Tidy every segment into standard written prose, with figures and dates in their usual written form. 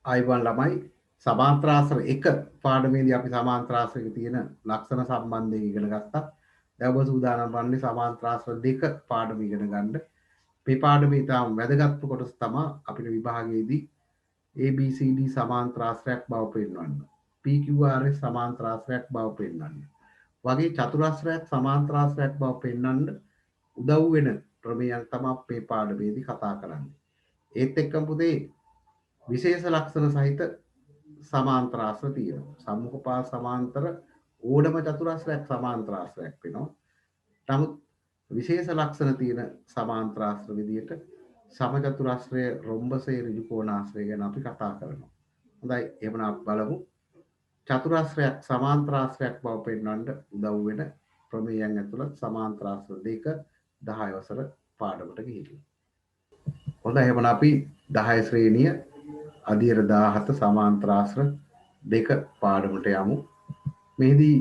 අයිබන් ළමයි සමාන්ත්‍රාශ්‍ර 1 පාඩමේදී අපි සමාන්ත්‍රාශ්‍රයක තියෙන ලක්ෂණ සම්බන්ධයෙන් ඉගෙන ගත්තා. දැන් ඔබ සූදානම් වන්නේ සමාන්ත්‍රාශ්‍ර 2 පාඩම ඉගෙන ගන්න. මේ පාඩමේ තාම වැදගත්ම කොටස තමයි අපිට විභාගයේදී ABCD සමාන්ත්‍රාශ්‍රයක් බව පෙන්වන්න. PQRS සමාන්ත්‍රාශ්‍රයක් බව පෙන්වන්න. වගේ චතුරස්‍රයක් සමාන්ත්‍රාශ්‍රයක් බව පෙන්වන්න උදව් වෙන ප්‍රමේයන් තමයි මේ පාඩමේදී කතා කරන්නේ. ඒත් එක්කම පුතේ විශේෂ ලක්ෂණ සහිත සමාන්ත්‍රාශ්‍ර තියෙනවා. සම්මුඛපාද සමාන්තර ඕනම චතුරස්‍රයක් සමාන්ත්‍රාශ්‍රයක් වෙනවා. නමුත් විශේෂ ලක්ෂණ තියෙන සමාන්ත්‍රාශ්‍ර විදියට සමචතුරස්‍රය රොම්බසේ ඍජු කෝණාශ්‍රය ගැන අපි කතා කරනවා. හොඳයි එහෙනම් අපි බලමු චතුරස්‍රයක් සමාන්ත්‍රාශ්‍රයක් බව පෙන්වන්න උදව් වෙන ප්‍රමේයයන් ඇතුළත් සමාන්ත්‍රාශ්‍ර 2 10 වසර පාඩමට ගිහිල්ලා. හොඳයි එහෙනම් අපි 10 ශ්‍රේණිය අධීර 17 සමාන්ත්‍රාශ්‍ර 2 පාඩමට යමු. මෙහිදී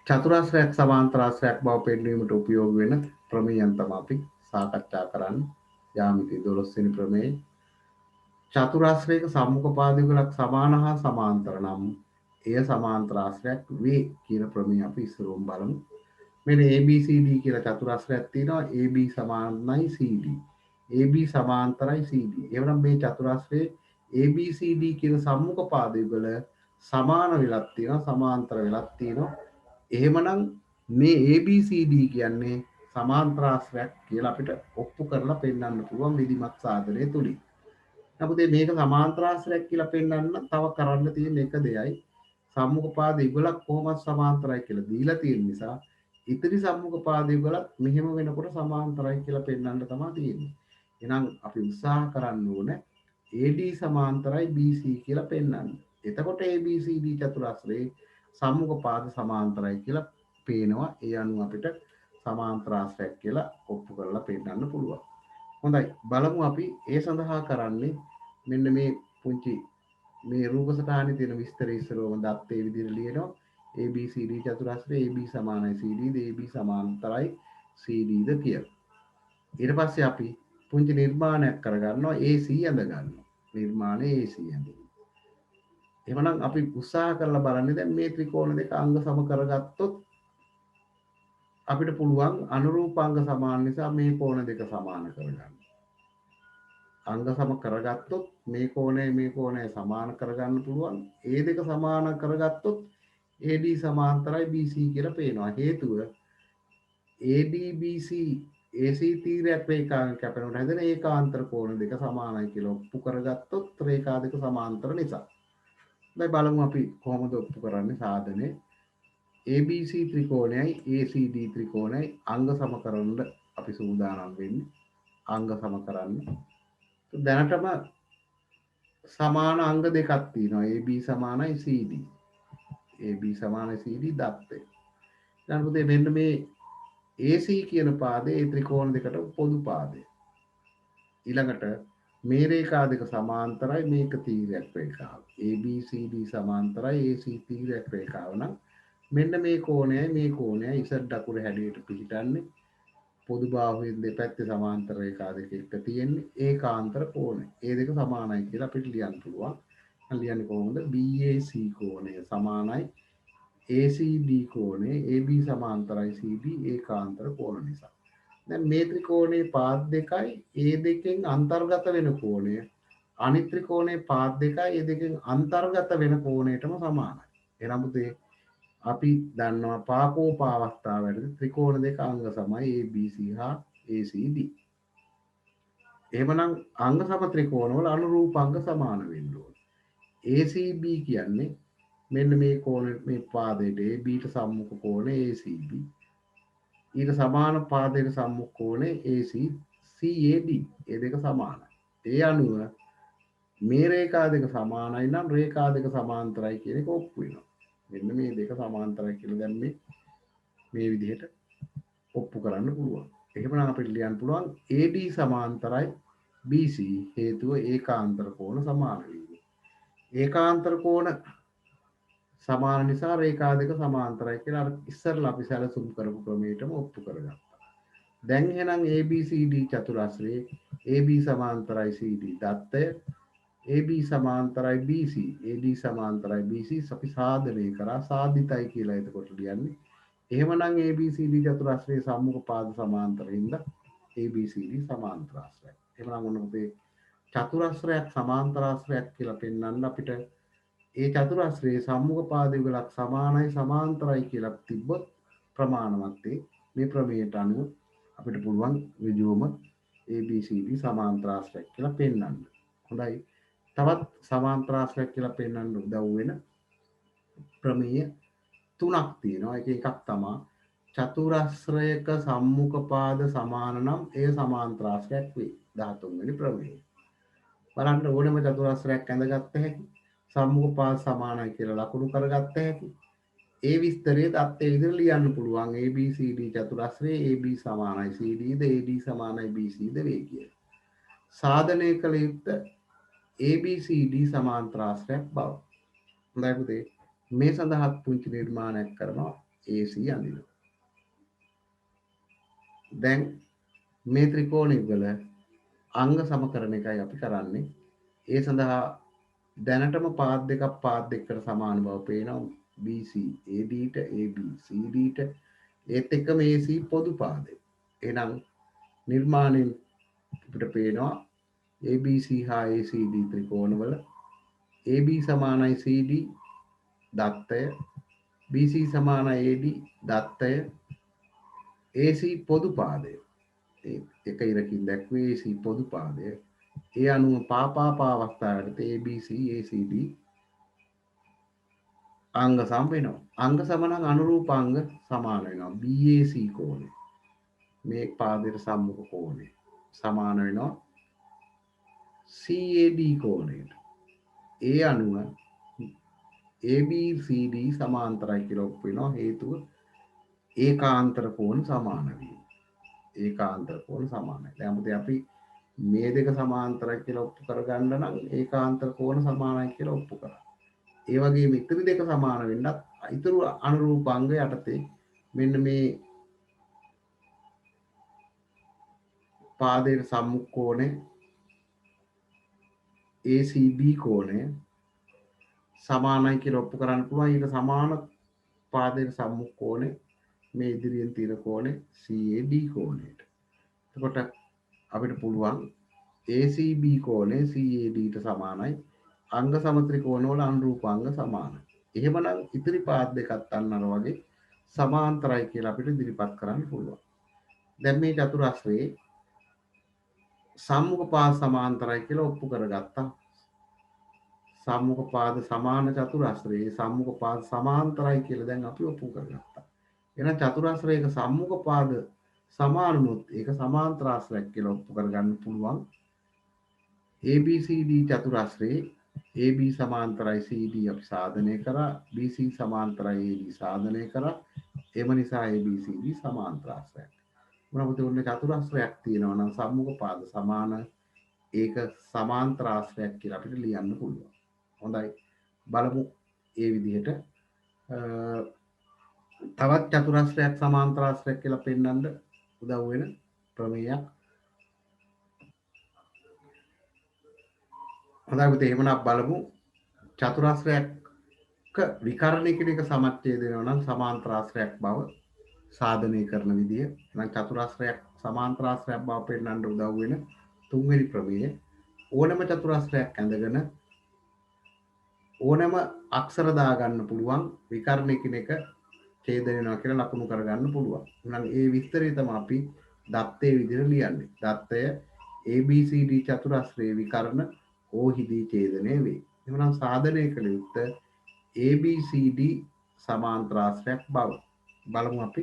චතුරස්‍රයක් සමාන්ත්‍රාශ්‍රයක් බව පෙන්වීමට උපයෝගී වෙන ප්‍රමේයයන් තමයි අපි සාකච්ඡා කරන්නේ. යාමිති 12 වෙනි ප්‍රමේය. චතුරස්‍රයක සම්මුඛ පාදයකට සමාන හා සමාන්තර නම් එය සමාන්ත්‍රාශ්‍රයක් වේ කියන ප්‍රමේය අපි ඉස්සරහම බලමු. මෙන්න ABCD කියලා චතුරස්‍රයක් තියෙනවා. AB සමානයි CD. AB සමාන්තරයි CD. එවනම් මේ චතුරස්‍රයේ ABCD කියන සම්මුඛ පාදයකවල සමාන වෙලක් තියෙනවා, සමාන්තර වෙලක් තියෙනවා. එහෙමනම් මේ ABCD කියන්නේ සමාන්තරාශ්‍රයක් කියලා අපිට ඔප්පු කරලා පෙන්වන්න පුළුවන් විධිමත් සාධනය තුලින්. නමුත් මේක සමාන්තරාශ්‍රයක් කියලා පෙන්වන්න තව කරන්න තියෙන එක දෙයයි සම්මුඛ පාද යුගලක් කොහොමද සමාන්තරයි කියලා දීලා තියෙන නිසා ඉතිරි සම්මුඛ පාද යුගලත් මෙහෙම වෙනකොට සමාන්තරයි කියලා පෙන්වන්න තමයි තියෙන්නේ. එහෙනම් අපි උත්සාහ කරන්න ඕනේ AD සමාන්තරයි BC කියලා පෙන්වන්න. එතකොට ABCD චතුරස්‍රයේ සම්මුඛ පාද සමාන්තරයි කියලා පේනවා. ඒ අනුව අපිට සමාන්තරාශ්‍රයක් කියලා ඔප්පු කරලා පෙන්නන්න පුළුවන්. හොඳයි බලමු අපි ඒ සඳහා කරන්නේ මෙන්න මේ පුංචි මේ රූප සටහනේ තියෙන විස්තර ඉස්සරවම දත්තේ විදිහට ලියනවා. ABCD චතුරස්‍රයේ AB සමානයි CD ද AB සමාන්තරයි CD ද කියලා. ඊට පස්සේ අපි පුංචි නිර්මාණයක් කරගන්නවා AC ඇඳ ගන්නවා. නිර්මාණය AC ඇඳින්න. එහෙනම් අපි උත්සාහ කරලා බලන්නේ දැන් මේ ත්‍රිකෝණ දෙක අංග සම කරගත්තොත් අපිට පුළුවන් අනුරූප අංග සමාන නිසා මේ කෝණ දෙක සමාන කරගන්න. අංග සම කරගත්තොත් මේ කෝණය සමාන කරගන්න පුළුවන්. ඒ දෙක සමාන කරගත්තොත් AD සමාන්තරයි BC කියලා පේනවා. හේතුව AD BC AC තීරයක් රේඛාවෙන් කැපෙනකොට හැදෙන ඒකාන්තර කෝණ දෙක සමානයි කියලා ඔප්පු කරගත්තොත් රේඛා දෙක සමාන්තර නිසා. දැන් බලමු අපි කොහොමද ඔප්පු කරන්නේ සාධනේ. ABC ත්‍රිකෝණයයි ACD ත්‍රිකෝණයයි අංග සම කරන්න අපි සූදානම් වෙන්නේ. අංග සම කරන්න. දැනටම සමාන අංග දෙකක් තියෙනවා. AB සමානයි CD. AB සමානයි CD දත්තේ. දැන් පුතේ මෙන්න මේ AC කියන පාදේ ඒ ත්‍රිකෝණ දෙකට පොදු පාදය. ඊළඟට මේ රේඛා දෙක සමාන්තරයි මේක තීරයක් රේඛාව. ABCD සමාන්තරයි AC තීරයක් රේඛාව නම් මෙන්න මේ කෝණයයි ඉසඩ් අකුර හැඩයට පිහිටන්නේ පොදු බාහුවෙන් දෙපැත්තේ සමාන්තර රේඛා දෙක එක තියෙන්නේ ඒකාන්තර කෝණය. ඒ දෙක සමානයි කියලා අපිට ලියන්න පුළුවන්. ලියන්නේ කොහොමද? BAC කෝණය සමානයි ACD කෝණය AB සමාන්තරයි CD ඒකාන්තර කෝණ නිසා. දැන් මේ ත්‍රිකෝණයේ පාද දෙකයි ඒ දෙකෙන් අන්තර්ගත වෙන කෝණය අනිත් ත්‍රිකෝණයේ පාද දෙකයි ඒ දෙකෙන් අන්තර්ගත වෙන කෝණයටම සමානයි. එහෙනම් පුතේ අපි දන්නවා පාකෝපාවස්ථාවේදී ත්‍රිකෝණ දෙක අංග සමයි ABC හා ACD. එහෙමනම් අංග සම ත්‍රිකෝණ වල අනුරූප අංග සමාන වෙන්න ඕන. ACB කියන්නේ මෙන්න මේ කෝණ මේ පාදයට ABට සම්මුඛ කෝණය ACB. ඊට සමාන පාදයක සම්මුඛ කෝණය AC CAD. ඒ දෙක සමානයි. ඒ අනුව මේ රේඛා දෙක සමානයි නම් රේඛා දෙක සමාන්තරයි කියන එක ඔප්පු වෙනවා. මෙන්න මේ දෙක සමාන්තරයි කියලා දැන් මේ විදිහට ඔප්පු කරන්න පුළුවන්. එහෙමනම් අපිට ලියන්න පුළුවන් AD සමාන්තරයි BC හේතුව ඒකාන්තර කෝණ සමාන වීම. ඒකාන්තර කෝණ සමාන නිසා රේඛා දෙක සමාන්තරයි කියලා අර ඉස්සරලා අපි සැලසුම් කරපු ක්‍රමයටම ඔප්පු කරගත්තා. දැන් එහෙනම් ABCD චතුරස්‍රයේ AB සමාන්තරයි CD දත්තය AB සමාන්තරයි BC AD සමාන්තරයි BC අපි සාධනය කරා සාධිතයි කියලා එතකොට ලියන්නේ. එහෙමනම් ABCD චතුරස්‍රයේ සම්මුඛ පාද සමාන්තරින්ද ABCD සමාන්තරාශ්‍රයක්. එහෙමනම් ඔන්න පුතේ චතුරස්‍රයක් සමාන්තරාශ්‍රයක් කියලා පෙන්වන්න අපිට ඒ චතුරස්‍රයේ සම්මුඛ පාද යුගලක් සමානයි සමාන්තරයි කියලා තිබ්බොත් ප්‍රමාණවත් මේ ප්‍රමේයට අනුව අපිට පුළුවන් ඍජුවම ABCD සමාන්තරාශ්‍රයක් කියලා පෙන්වන්න. හොඳයි. තවත් සමාන්තරාශ්‍රයක් කියලා පෙන්වන්න උදව් වෙන ප්‍රමේය තුනක් තියෙනවා. එකක් තමයි චතුරස්‍රයක සම්මුඛ පාද සමාන නම් එය සමාන්තරාශ්‍රයක් වේ. 13 වෙනි ප්‍රමේය. බලන්න ඕනෙම චතුරස්‍රයක් ඇඳගත්ත හැකි සම්මුඛ පාද සමානයි කියලා ලකුණු කරගත්ත හැකි. ඒ විස්තරය දත්තේ විදිහට ලියන්න පුළුවන්. ABCD චතුරස්‍රයේ AB සමානයි CD ද AD සමානයි BC ද වේ කියලා. සාධනය කළ යුත්තේ ABCD සමාන්තරාශ්‍රයක් බව. හොඳයි පුතේ. මේ සඳහා පුංචි නිර්මාණයක් කරනවා AC අඳිනවා. දැන් මේ ත්‍රිකෝණය වල අංග සමකරන එකයි අපි කරන්නේ. ඒ සඳහා දැනටම පාද දෙකක් පාද දෙකකට සමාන බව පේනවා. BC ADට AB CDට ඒත් එක්කම AC පොදු පාදේ. එහෙනම් නිර්මාණයෙන් අපිට පේනවා ABC හා ACD ත්‍රිකෝණවල AB සමානයි CD දත්තය BC සමානයි AD දත්තය AC පොදු පාදය එක ඉරකින් දැක්වේ AC පොදු පාදය ඒ අනුව පාවස්ථාවට ABC ACD අංග සම වෙනවා. අංග සම නම් අනුරූප අංග සමාන වෙනවා. BAC කෝණය මේ පාදයට සම්මුඛ කෝණය සමාන වෙනවා CAD කෝණයට. ඒ අනුව ABCD සමාන්තරයි කියලා ඔප්පු වෙනවා. හේතුව ඒකාන්තර කෝණ සමාන වීම. ඒකාන්තර කෝණ සමානයි. දැන් අපි මේ දෙක සමාන්තරයි කියලා ඔප්පු කරගන්න නම් ඒකාන්තර කෝණ සමානයි කියලා ඔප්පු කරා. ඒ වගේම ඉතිරි දෙක සමාන වෙන්නත් ඊතුරු අනුරූප අංග යටතේ මෙන්න මේ පාදයේ සම්මුඛ කෝණය ACB කෝණය සමානයි කියලා ඔප්පු කරන්න පුළුවන්. ඊට සමාන පාදයේ සම්මුඛ කෝණය මේ ඉදිරියෙන් තියෙන කෝණය CAD කෝණයට. එතකොට අපිට පුළුවන් ACB කෝණය CADට සමානයි. අංග සමත්‍රිකෝණ වල අනුරූප අංග සමානයි. එහෙමනම් ඉතිරි පාද දෙකත් අන්න අර වගේ සමාන්තරයි කියලා අපිට ඉදිරිපත් කරන්න පුළුවන්. දැන් මේ චතුරස්‍රයේ සම්මුඛ පාද සමාන්තරයි කියලා ඔප්පු කරගත්තා. සම්මුඛ පාද සමාන චතුරස්‍රයේ සම්මුඛ පාද සමාන්තරයි කියලා දැන් අපි ඔප්පු කරගත්තා. එහෙනම් චතුරස්‍රයක සම්මුඛ පාද සමානුනොත් ඒක සමාන්තරාශ්‍රයක් කියලා ඔප්පු කරගන්න පුළුවන්. ABCD චතුරස්‍රයේ AB සමාන්තරයි CD අපි සාධනය කරා. BC සමාන්තරයි AD සාධනය කරා. එම නිසා ABCD සමාන්තරාශ්‍රයක්. මොනවද උන්නේ චතුරස්‍රයක් තියෙනවා නම් සම්මුඛ පාද සමාන ඒක සමාන්තරාශ්‍රයක් කියලා අපිට ලියන්න පුළුවන්. හොඳයි. බලමු ඒ විදිහට තවත් චතුරස්‍රයක් සමාන්තරාශ්‍රයක් කියලා පෙන්වන්න උදව් වෙන ප්‍රමේයක්. හොඳයි පුතේ එහෙමනම් බලමු චතුරස්‍රයක විකරණය කියන එක සමච්ඡේදය වෙනවා නම් සමාන්තරාශ්‍රයක් බව සාධනය කරන විදිය. එහෙනම් චතුරස්‍රයක් සමාන්තරාශ්‍රයක් බව පෙන්වන්න උදව් වෙන තුන්වෙනි ප්‍රමේය. ඕනම චතුරස්‍රයක් ඇඳගෙන ඕනම අක්ෂර දාගන්න පුළුවන් විකරණය කියන එක ඡේද වෙනවා කියලා ලකුණු කරගන්න පුළුවන්. එහෙනම් ඒ විස්තරය තමයි අපි දත්තේ විදිහට ලියන්නේ. දත්තය ABCD චතුරස්‍රයේ විකරණ ඕහිදී ඡේදනය වේ. එහෙනම් සාධනය කළ යුත්තේ ABCD සමාන්තරාශ්‍රයක් බව. බලමු අපි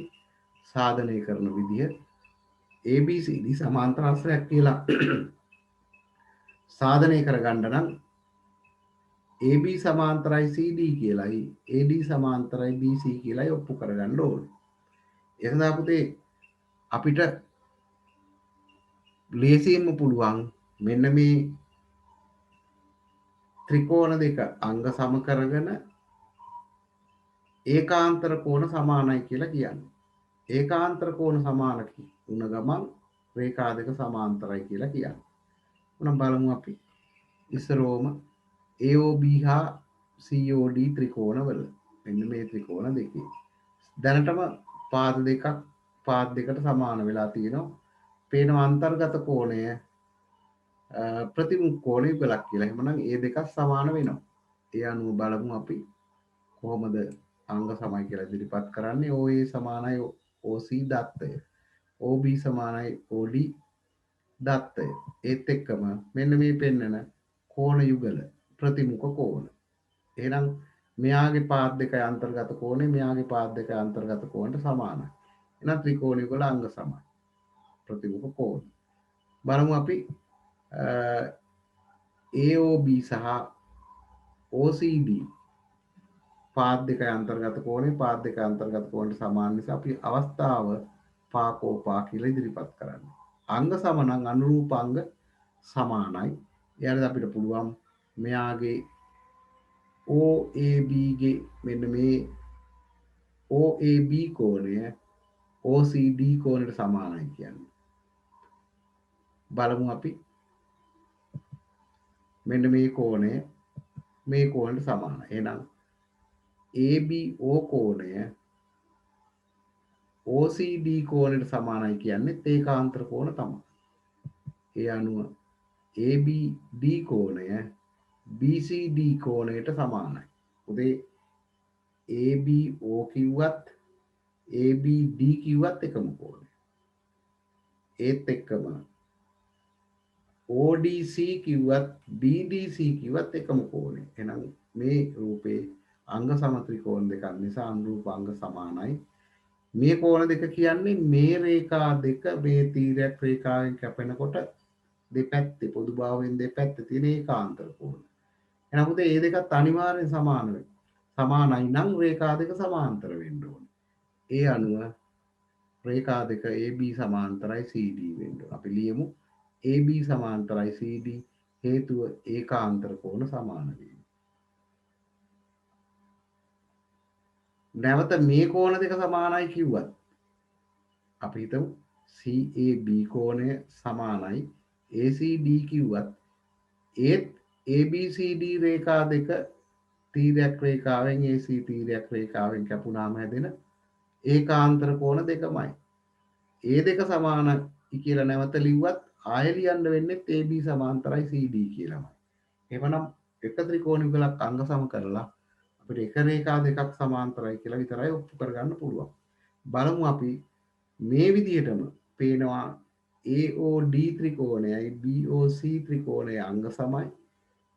සාධනය කරන විදිහ. ABCD සමාන්තරාශ්‍රයක් කියලා සාධනය කරගන්න නම් AB සමාන්තරයි CD කියලායි AD සමාන්තරයි BC කියලායි ඔප්පු කරගන්න ඕනේ. එහෙනම් පුතේ අපිට ලේසියෙන්ම පුළුවන් මෙන්න මේ ත්‍රිකෝණ දෙක අංග සම කරගෙන ඒකාන්තර කෝණ සමානයි කියලා කියන්නේ. ඒකාන්තර කෝණ සමාන වුණ ගමන් රේඛා දෙක සමාන්තරයි කියලා කියන්නේ. උනම් බලමු අපි ඉස්සරෝම AOB හා COD ත්‍රිකෝණවල මෙන්න මේ ත්‍රිකෝණ දෙකේ දැනටම පාද දෙකට සමාන වෙලා තියෙනවා. පේනවා අන්තර්ගත කෝණය ප්‍රතිමුඛ කෝණ යුගලක් කියලා. එහෙමනම් ඒ දෙකක් සමාන වෙනවා. ඒ අනුව බලමු අපි කොහොමද අංග සමයි කියලා ඉදිරිපත් කරන්නේ. OA සමානයි OC දත්තය. OB සමානයි OD දත්තය. ඒත් එක්කම මෙන්න මේ පෙන්නන කෝණ යුගල ප්‍රතිමුඛ කෝණ. එහෙනම් මෙයාගේ පාද දෙකයි අන්තර්ගත කෝණය මෙයාගේ පාද දෙකයි අන්තර්ගත කෝණයට සමානයි. එහෙනම් ත්‍රිකෝණ යුගල අංග සමයි. ප්‍රතිමුඛ කෝණ. බලමු අපි AOB සහ OCD පාද දෙකයි අන්තර්ගත කෝණය පාද දෙකයි අන්තර්ගත කෝණයට සමාන නිසා අපි අවස්ථාව පාකෝපා කියලා ඉදිරිපත් කරන්නේ. අංග සම නම් අනුරූප අංග සමානයි. එයාට අපිට පුළුවන් මෙයාගේ OAB ගේ මෙන්න මේ OAB කෝණය OCD කෝණයට සමානයි කියන්නේ. බලමු අපි මෙන්න මේ කෝණය මේ කෝණයට සමානයි. එහෙනම් ABO කෝණය OCD කෝණයට සමානයි කියන්නේ ඒකාන්තර කෝණ තමයි. ඒ අනුව ABD කෝණය BCD කෝණයට සමානයි. උදේ ABO කිව්වත් ABD කිව්වත් එකම කෝණය. ඒත් එක්කම ODC කිව්වත් BDC කිව්වත් එකම කෝණය. එහෙනම් මේ රූපේ අංග සම ත්‍රිකෝණ දෙකක් නිසා අනුරූප අංග සමානයි. මේ කෝණ දෙක කියන්නේ මේ රේඛා දෙක මේ තීරයක් රේඛාවෙන් කැපෙනකොට දෙපැත්තේ පොදු භාවයෙන් දෙපැත්තේ තියෙන ඒකාන්තර කෝණ. එහෙනම් උදේ මේ දෙකත් අනිවාර්යෙන් සමාන වෙයි. සමානයි නම් රේඛා දෙක සමාන්තර වෙන්න ඕනේ. ඒ අනුව රේඛා දෙක AB සමාන්තරයි CD වෙන්න ඕනේ. අපි ලියමු AB සමාන්තරයි CD හේතුව ඒකාන්තර කෝණ සමාන වීම. නැවත මේ කෝණ දෙක සමානයි කිව්වත් අපි හිතමු CAB කෝණය සමානයි ACD කිව්වත් ඒත් ABCD රේඛා දෙක තීරයක් රේඛාවෙන් AC තීරයක් රේඛාවෙන් කැපුණාම හැදෙන ඒකාන්තර කෝණ දෙකමයි. ඒ දෙක සමානයි කියලා නැවත ලිව්වත් ආයෙ ලියන්න වෙන්නේ AB සමාන්තරයි CD කියලාමයි. එහෙමනම් එක ත්‍රිකෝණ යුගලක් අංග සම කරලා අපිට එක රේඛා දෙකක් සමාන්තරයි කියලා විතරයි ඔප්පු කරගන්න පුළුවන්. බලමු අපි මේ විදිහටම පේනවා AOD ත්‍රිකෝණයයි BOC ත්‍රිකෝණය අංග සමයි.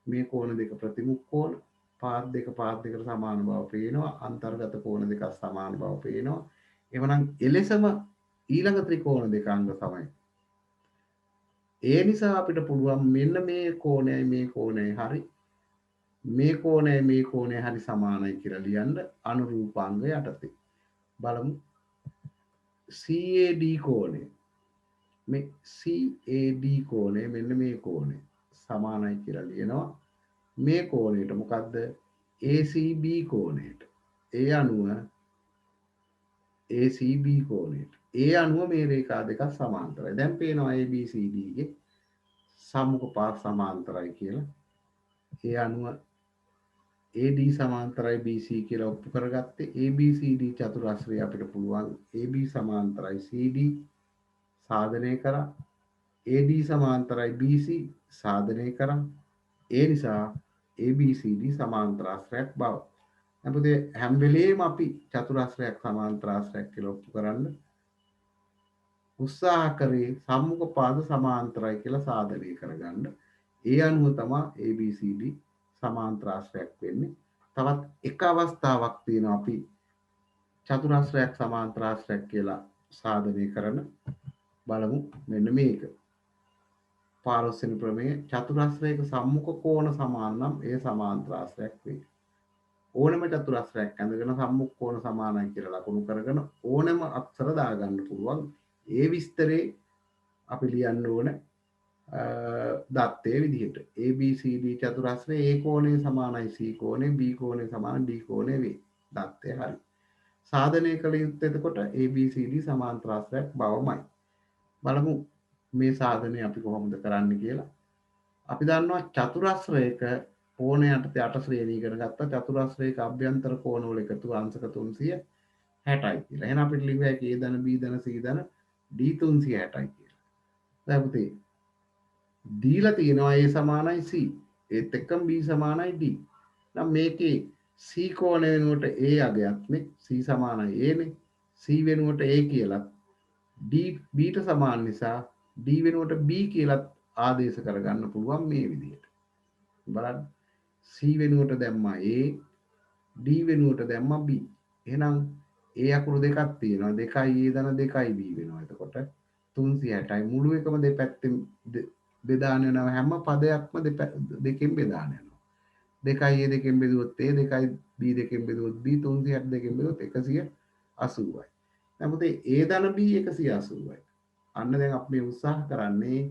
මේ කෝණ දෙක ප්‍රතිමුඛ කෝණ පාද දෙකට සමාන බව පේනවා. අන්තර්ගත කෝණ දෙක සමාන බව පේනවා. එවනම් එලෙසම ඊළඟ ත්‍රිකෝණ දෙක අංග සමයි. ඒ නිසා අපිට පුළුවන් මෙන්න මේ කෝණයයි මේ කෝණයයි හරි මේ කෝණය හරි සමානයි කියලා ලියන්න අනුරූපාංග යටතේ. බලමු CAD කෝණය. මේ CAD කෝණය මෙන්න මේ කෝණය සමානයි කියලා ලියනවා. මේ කෝණයට මොකද්ද? ACB කෝණයට. ඒ අනුව ACB කෝණයට. ඒ අනුව මේ රේඛා දෙක සමාන්තරයි. දැන් පේනවා ABCD ගේ සම්මුඛ පාද සමාන්තරයි කියලා. ඒ අනුව AD සමාන්තරයි BC කියලා ඔප්පු කරගත්තේ. ABCD චතුරස්‍රය අපිට පුළුවන් AB සමාන්තරයි CD සාධනය කරා. AD සමාන්තරයි BC සාධනය කරා. ඒ නිසා ABCD සමාන්තරාශ්‍රයක් බව. අපිට හැම වෙලේම අපි චතුරස්‍රයක් සමාන්තරාශ්‍රයක් කියලා ඔප්පු කරන්න උත්සාහ කරේ සම්මුඛ පාද සමාන්තරයි කියලා සාධනය කරගන්න. ඒ අනුව තමයි ABCD සමාන්තරාශ්‍රයක් වෙන්නේ. තවත් එක අවස්ථාවක් තියෙනවා අපි චතුරස්‍රයක් සමාන්තරාශ්‍රයක් කියලා සාධනය කරන බලමු මෙන්න මේක. පාරොස්සෙනි ප්‍රමේය චතුරස්‍රයක සම්මුඛ කෝණ සමාන නම් ඒ සමාන්තරාශ්‍රයක් වේ. ඕනම චතුරස්‍රයක් ඇඳගෙන සම්මුඛ කෝණ සමානයි කියලා ලකුණු කරගෙන ඕනම අක්ෂර දාගන්න පුළුවන්. ඒ විස්තරේ අපි ලියන්න ඕන දත්තයේ විදිහට ABCD චතුරස්‍රයේ A කෝණය සමානයි C කෝණය B කෝණය සමාන D කෝණය වේ. දත්තය හරි. සාධනය කළ යුත්තේ එතකොට ABCD සමාන්තරාශ්‍රයක් බවමයි. බලමු මේ සාධනය අපි කොහොමද කරන්න කියලා. අපි දන්නවා චතුරස්‍රයක කෝණය යටතේ 8 ශ්‍රේණී ඉගෙන ගත්තා. චතුරස්‍රයක අභ්‍යන්තර කෝණවල එකතු අංශක 360යි කියලා. එහෙනම් අපිට ලියුව හැකි A ධන B ධන C ධන D 360යි කියලා. දැන් පුතේ දීලා තියෙනවා A සමානයි C. ඒත් එක්කම B සමානයි D. නම් මේකේ C කෝණය වෙනුවට A අගයක්නේ. C සමානයි A නේ. C වෙනුවට A කියලා D B ට සමාන නිසා D වෙනුවට B කියලා ආදේශ කරගන්න පුළුවන් මේ විදිහට. බලන්න. C වෙනුවට දැම්මා A, D වෙනුවට දැම්මා B. එහෙනම් A අකුරු දෙකක් තියෙනවා. 2A ධන 2B වෙනවා. එතකොට 360යි මුළු එකම දෙපැත්තෙන් බෙදාන යනවා. හැම පදයක්ම දෙකෙන් බෙදාන යනවා. 2A දෙකෙන් බෙදුවොත් A, 2B දෙකෙන් බෙදුවොත් B, 360 දෙකෙන් බෙදුවොත් 180යි. දැන් පුතේ A ධන B 180යි. අන්න දැන් අපි මේ උත්සාහ කරන්නේ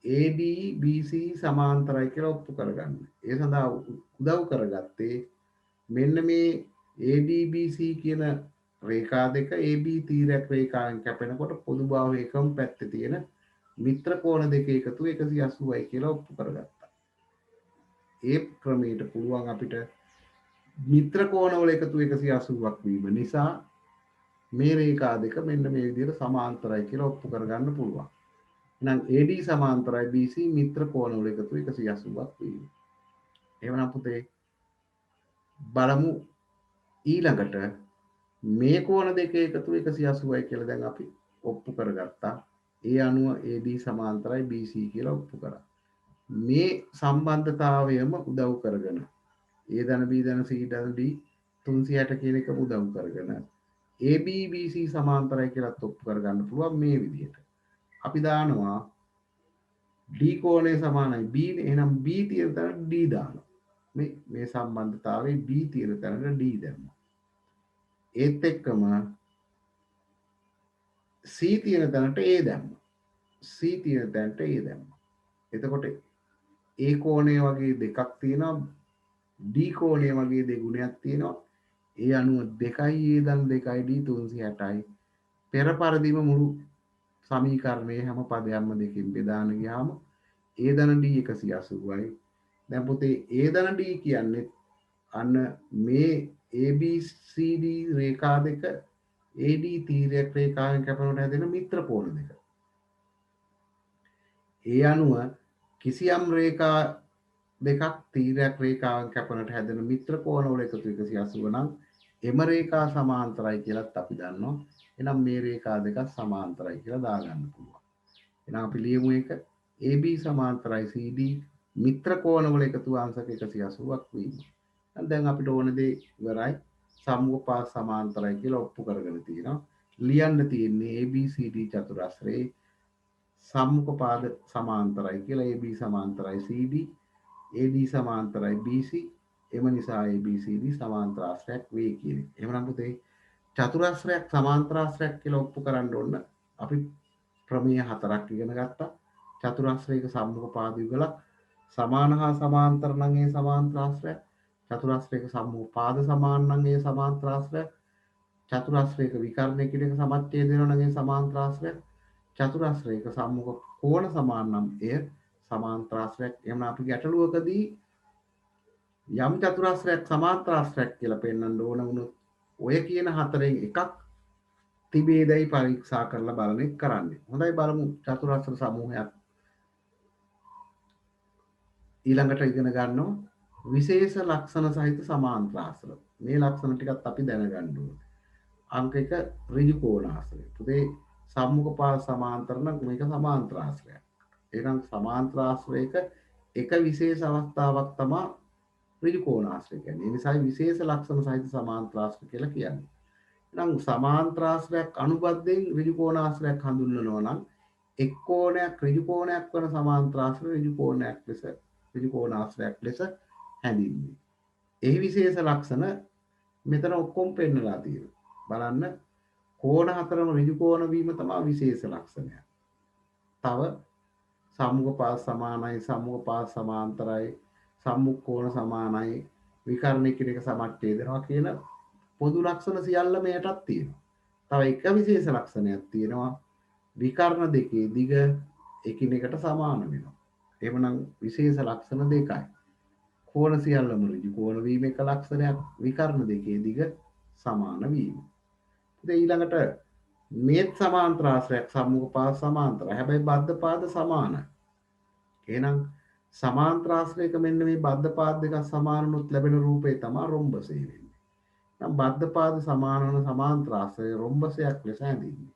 AD BC සමාන්තරයි කියලා ඔප්පු කරගන්න. ඒ සඳහා උදව් කරගත්තේ මෙන්න මේ AD BC කියන රේඛා දෙක AB තීරයක් රේඛාවෙන් කැපෙනකොට පොදු බාහුව එකම පැත්තේ තියෙන මිත්‍ර කෝණ දෙක එකතු 180යි කියලා ඔප්පු කරගත්තා. ඒ ක්‍රමයට පුළුවන් අපිට මිත්‍ර කෝණවල එකතු 180ක් වීම නිසා මේ රේඛා දෙක මෙන්න මේ විදිහට සමාන්තරයි කියලා ඔප්පු කරගන්න පුළුවන්. එහෙනම් AD සමාන්තරයි BC මිත්‍ර කෝණවල එකතු 180ක් වීම. එහෙනම් පුතේ බලමු ඊළඟට මේ කෝණ දෙක එකතු 180යි කියලා දැන් අපි ඔප්පු කරගත්තා. ඒ අනුව AD සමාන්තරයි BC කියලා ඔප්පු කරා. මේ සම්බන්ධතාවයම උදව් කරගෙන A ධන B ධන C ධන D 360 කියන එක උදව් කරගෙන AB BC සමාන්තරයි කියලා ඔප්පු කරගන්න පුළුවන් මේ විදිහට. අපි දානවා D කෝණය සමානයි B නේ. එහෙනම් B තියෙන තැනට D දානවා. මේ සම්බන්ධතාවයේ B තියෙන තැනට D දැම්මා. ඒත් එක්කම C තියෙන තැනට A දැම්මා. C තියෙන තැනට A දැම්මා. එතකොට A කෝණය වගේ දෙකක් තියෙනවා. D කෝණය වගේ දෙගුණයක් තියෙනවා. ඒ අනුව 2A ධන 2D 360යි. පෙර පරිදිම මුළු සමීකරණයේ හැම පදයක්ම දෙකෙන් බෙදාන ගියාම A ධන D 180යි. දැන් පුතේ A ධන D කියන්නේ අන්න මේ ABCD රේඛා දෙක AD තීරයක් රේඛාවෙන් කැපෙනකොට හැදෙන මිත්‍ර කෝණ දෙක. ඒ අනුව කිසියම් රේඛා දෙකක් තීරයක් රේඛාවෙන් කැපෙනට හැදෙන මිත්‍ර කෝණවල එකතු 180 නම් එම රේඛා සමාන්තරයි කියලාත් අපි දන්නවා. එහෙනම් මේ රේඛා දෙක සමාන්තරයි කියලා දාගන්න පුළුවන්. එහෙනම් අපි ලියමු එක AB සමාන්තරයි CD මිත්‍ර කෝණවල එකතු අංශක 180ක් වීම. දැන් අපිට ඕන දේ ඉවරයි. සම්මුඛ පාද සමාන්තරයි කියලා ඔප්පු කරගෙන තියෙනවා. ලියන්න තියෙන්නේ ABCD චතුරස්‍රයේ සම්මුඛ පාද සමාන්තරයි කියලා AB සමාන්තරයි CD AD සමාන්තරයි BC එම නිසා ABCD සමාන්තරාශ්‍රයක් වේ කියන එක. එහෙනම් පුතේ චතුරස්‍රයක් සමාන්තරාශ්‍රයක් කියලා ඔප්පු කරන්න ඕන අපි ප්‍රමේය 4ක් ඉගෙන ගත්තා. චතුරස්‍රයක සම්මුඛ පාද යුගලක් සමාන හා සමාන්තර නම් ඒ සමාන්තරාශ්‍රයක්. චතුරස්‍රයක සම්මුඛ පාද සමාන නම් ඒ සමාන්තරාශ්‍රයක්. චතුරස්‍රයක විකර්ණය කියන එක සමච්ඡේද වෙනවා නම් ඒ සමාන්තරාශ්‍රයක්. චතුරස්‍රයක සම්මුඛ කෝණ සමාන නම් එය සමාන්තරාශ්‍රයක්. එහෙනම් අපි ගැටලුවකදී යම් චතුරස්‍රයක් සමාන්තරාශ්‍රයක් කියලා පෙන්වන්න ඕන වුණොත් ඔය කියන හතරෙන් එකක් තිබේදයි පරීක්ෂා කරලා බලන එක කරන්නේ. හොඳයි බලමු චතුරස්‍ර සමූහයක් ඊළඟට ඉගෙන ගන්නවා විශේෂ ලක්ෂණ සහිත සමාන්තරාශ්‍ර. මේ ලක්ෂණ ටිකත් අපි දැනගන්න ඕනේ. අංක 1 ඍජු කෝණාශ්‍රය. පුතේ සම්මුඛ පාද සමාන්තර නම් මේක සමාන්තරාශ්‍රයක්. එහෙනම් සමාන්තරාශ්‍රයක එක විශේෂ අවස්ථාවක් තමයි ඍජු කෝණාශ්‍රය කියන්නේ. ඒ නිසා විශේෂ ලක්ෂණ සහිත සමාන්තරාශ්‍රය කියලා කියන්නේ. එහෙනම් සමාන්තරාශ්‍රයක් අනුබද්ධයෙන් ඍජු කෝණාශ්‍රයක් හඳුන්වනවා නම් එක් කෝණයක් ඍජු කෝණයක් වන සමාන්තරාශ්‍රය ඍජු කෝණයක් ලෙස ඍජු කෝණාශ්‍රයක් ලෙස හැඳින්වේ. එහි විශේෂ ලක්ෂණ මෙතන ඔක්කොම පෙන්නලා තියෙනවා. බලන්න කෝණ හතරම ඍජු කෝණ වීම තමයි විශේෂ ලක්ෂණය. තව සම්මුඛ පාද සමානයි, සම්මුඛ පාද සමාන්තරයි, සම්මුඛ කෝණ සමානයි, විකර්ණ කිරක සමච්ඡේදනවා කියන පොදු ලක්ෂණ සියල්ල මෙයටත් තියෙනවා. තව එක විශේෂ ලක්ෂණයක් තියෙනවා. විකර්ණ දෙකේ දිග එකිනෙකට සමාන වෙනවා. එහෙමනම් විශේෂ ලක්ෂණ දෙකයි. කෝණ සියල්ලම ඍජු කෝණ වීම එක ලක්ෂණයක්. විකර්ණ දෙකේ දිග සමාන වීම. ඉතින් ඊළඟට මේත් සමාන්තර ආශ්‍රයක් සම්මුඛ පාද සමාන්තරයි. හැබැයි බද්ධ පාද සමානයි. එහෙනම් සමාන්තර ආශ්‍රයක මෙන්න මේ බද්ධ පාද දෙක සමාන වුණොත් ලැබෙන රූපේ තමයි රොම්බසය වෙන්නේ. නම් බද්ධ පාද සමාන වන සමාන්තර ආශ්‍රය රොම්බසයක් ලෙස හැඳින්වෙන්නේ.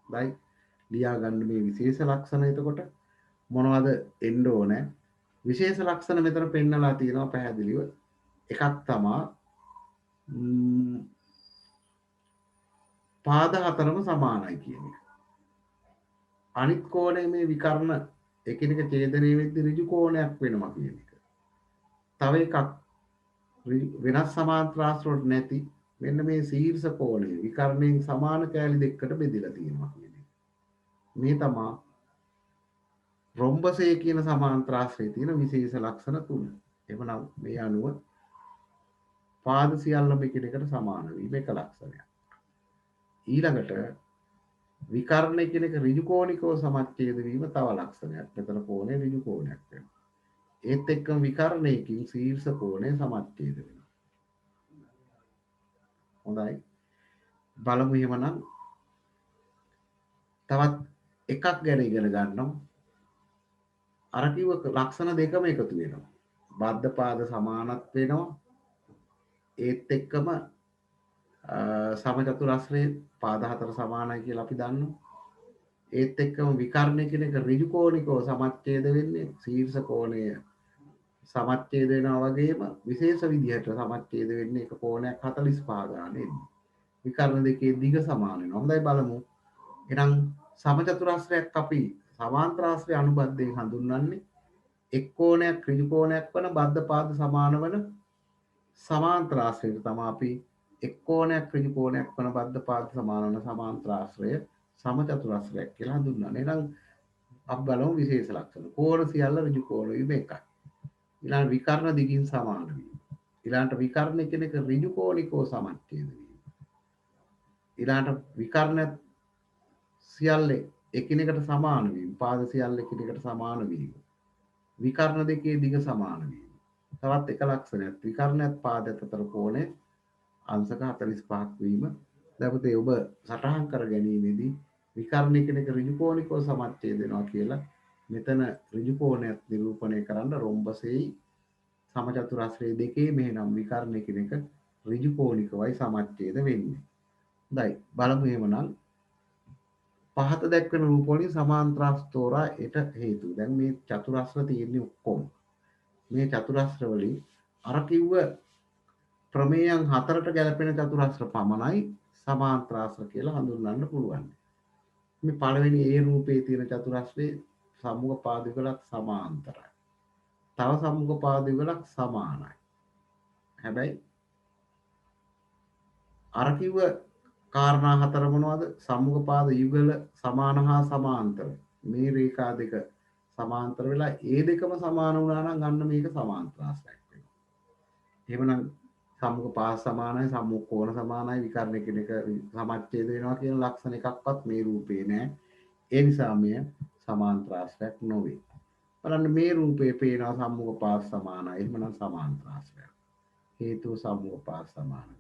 right ලියා ගන්න මේ විශේෂ ලක්ෂණ එතකොට මොනවද එන්න ඕනේ? විශේෂ ලක්ෂණ මෙතන පෙන්නලා තියෙනවා පැහැදිලිව. එකක් තමයි පාද හතරම සමානයි කියන එක. අනිත් කෝණය මේ විකර්ණ එකිනෙක ඡේදනය වෙද්දී ඍජු කෝණයක් වෙනවා කියන එක. තව එකක් වෙනස් සමාන්තරාශ්‍රවල නැති මෙන්න මේ ශීර්ෂ කෝණය විකර්ණයෙන් සමාන කෑලි දෙකකට බෙදලා තියෙනවා කියන එක. මේ තමයි රොම්බසය කියන සමාන්තරාශ්‍රයේ තියෙන විශේෂ ලක්ෂණ තුන. එවනම් මේ අනුව පාද සියල්ලම එකිනෙකට සමාන වීම එක ලක්ෂණයක්. ඊළඟට විකර්ණ කෙනෙක් ඍජු කෝණිකව සමච්ඡේද වීම තව ලක්ෂණයක්. මෙතන කෝණය ඍජු කෝණයක් වෙනවා. ඒත් එක්කම විකර්ණයකින් ශීර්ෂ කෝණය සමච්ඡේද වෙනවා. හොඳයි. බලමු එහෙමනම් තවත් එකක් ගැන ඉගෙන ගන්නවා. අර කිව්ව ලක්ෂණ දෙකම එකතු වෙනවා. බද්ධ පාද සමානත් වෙනවා. ඒත් එක්කම සමචතුරස්‍රයේ පාද හතර සමානයි කියලා අපි දන්නවා. ඒත් එක්කම විකර්ණ කෙනෙක් ඍජු කෝණිකව සමච්ඡේද වෙන්නේ ශීර්ෂ කෝණය සමච්ඡේද වෙනවා වගේම විශේෂ විදිහට සමච්ඡේද වෙන්නේ එක කෝණයක් 45 ගන්න එන්නේ. විකර්ණ දෙකේ දිග සමාන වෙනවා. හොඳයි බලමු. එහෙනම් සමචතුරස්‍රයක් අපි සමාන්තරාශ්‍රය අනුබද්ධයෙන් හඳුන්වන්නේ එක් කෝණයක් ඍජු කෝණයක් වන බද්ධ පාද සමාන වන සමාන්තරාශ්‍රයට තමයි අපි එක් කෝණයක් ඍජු කෝණයක් වන බද්ධ පාද සමාන වන සමාන්තරාශ්‍රය සමචතුරස්‍රයක් කියලා හඳුන්වන්නේ. එහෙනම් අපි බලමු විශේෂ ලක්ෂණ. කෝණ සියල්ල ඍජු කෝණ වීම එකයි. ඊළඟ විකර්ණ දිගින් සමාන වීම. ඊළඟට විකර්ණ කෙනෙක් ඍජු කෝණිකව සමච්ඡේද වීම. ඊළඟට විකර්ණ සියල්ල එකිනෙකට සමාන වීම. පාද සියල්ල එකිනෙකට සමාන වීම. විකර්ණ දෙකේ දිග සමාන වීම. තවත් එක ලක්ෂණයක් විකර්ණයත් පාදයට අතර කෝණය අංශක 45ක් වීම. දැන් ඔබ සටහන් කර ගැනීමේදී විකර්ණ කෙනෙක් ඍජු කෝණිකව සමච්ඡේද වෙනවා කියලා මෙතන ඍජු කෝණයක් නිරූපණය කරන්න රොම්බසෙයි සමචතුරස්‍රයේ දෙකේ මෙහෙනම් විකර්ණ කෙනෙක් ඍජු කෝණිකවයි සමච්ඡේද වෙන්නේ. හොඳයි බලමු එහෙමනම් පහත දැක්වෙන රූප වලින් සමාන්තරාශ්‍ර තෝරා ඒට හේතු. දැන් මේ චතුරස්‍ර තියෙන්නේ ඔක්කොම. මේ චතුරස්‍ර වලින් අර කිව්ව ප්‍රමේයයන් හතරට ගැලපෙන චතුරස්‍ර පමණයි සමාන්තරාශ්‍ර කියලා හඳුන්වන්න පුළුවන්. මේ පළවෙනි ඒ රූපේ තියෙන චතුරස්‍රයේ සම්මුඛ පාද යුගලක් සමාන්තරයි. තව සම්මුඛ පාද යුගලක් සමානයි. හැබැයි අර කිව්ව කාරණා හතර මොනවද? සම්මුඛ පාද යුගල සමාන හා සමාන්තර. මේ රේඛා දෙක සමාන්තර වෙලා ඒ දෙකම සමාන වුණා නම් අන්න මේක සමාන්තරාශ්‍රයක් වෙනවා. එහෙමනම් සම්මුඛ පාද සමානයි, සම්මුඛ කෝණ සමානයි, විකර්ණ කෙනෙක් සමච්ඡේද වෙනවා කියන ලක්ෂණ එකක්වත් මේ රූපේ නැහැ. ඒ නිසා මෙය සමාන්තරාශ්‍රයක් නොවේ. බලන්න මේ රූපේ පේනවා සම්මුඛ පාද සමානයි. එහෙමනම් සමාන්තරාශ්‍රයක්. හේතුව සම්මුඛ පාද සමානයි.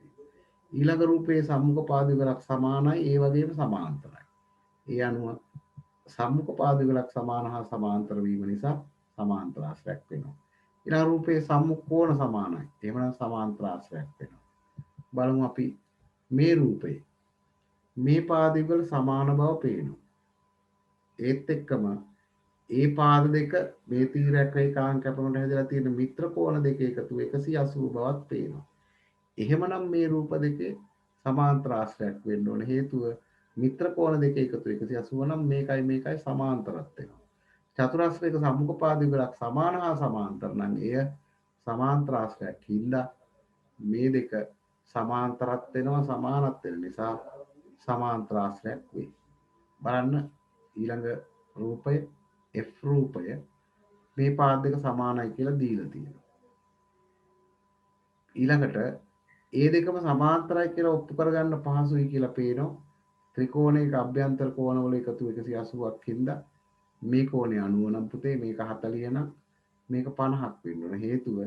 ඊළඟ රූපයේ සම්මුඛ පාද යුගලක් සමානයි, ඒ වගේම සමාන්තරයි. ඒ අනුව සම්මුඛ පාද යුගලක් සමාන හා සමාන්තර වීම නිසා සමාන්තරාශ්‍රයක් වෙනවා. ඊළඟ රූපයේ සම්මුඛ කෝණ සමානයි. එහෙමනම් සමාන්තරාශ්‍රයක් වෙනවා. බලමු අපි මේ රූපේ මේ පාද යුගල සමාන බව පේනවා. ඒත් එක්කම ඒ පාද දෙක මේ තීරයක් රේඛාංක කැපුමට හැදලා තියෙන මිත්‍ර කෝණ දෙක එකතු 180 බවක් පේනවා. එහෙමනම් මේ රූප දෙකේ සමාන්තරාශ්‍රයක් වෙන්න ඕන. හේතුව මිත්‍ර කෝණ දෙක එකතු 180 නම් මේකයි සමාන්තරත් වෙනවා. චතුරස්‍රයක සම්මුඛ පාද යුගලක් සමාන හා සමාන්තර නම් එය සමාන්තරාශ්‍රයක් හින්දා මේ දෙක සමාන්තරත් වෙනවා සමානත් වෙන නිසා සමාන්තරාශ්‍රයක් වේ. බලන්න ඊළඟ රූපය F රූපය මේ පාද දෙක සමානයි කියලා දීලා තියෙනවා. ඊළඟට ඒ දෙකම සමාන්තරයි කියලා ඔප්පු කරගන්න පහසුයි කියලා පේනවා. ත්‍රිකෝණයක අභ්‍යන්තර කෝණවල එකතු 180ක් හින්දා මේ කෝණය 90 නම් පුතේ මේක 40 නම් මේක 50ක් වෙන්න ඕන. හේතුව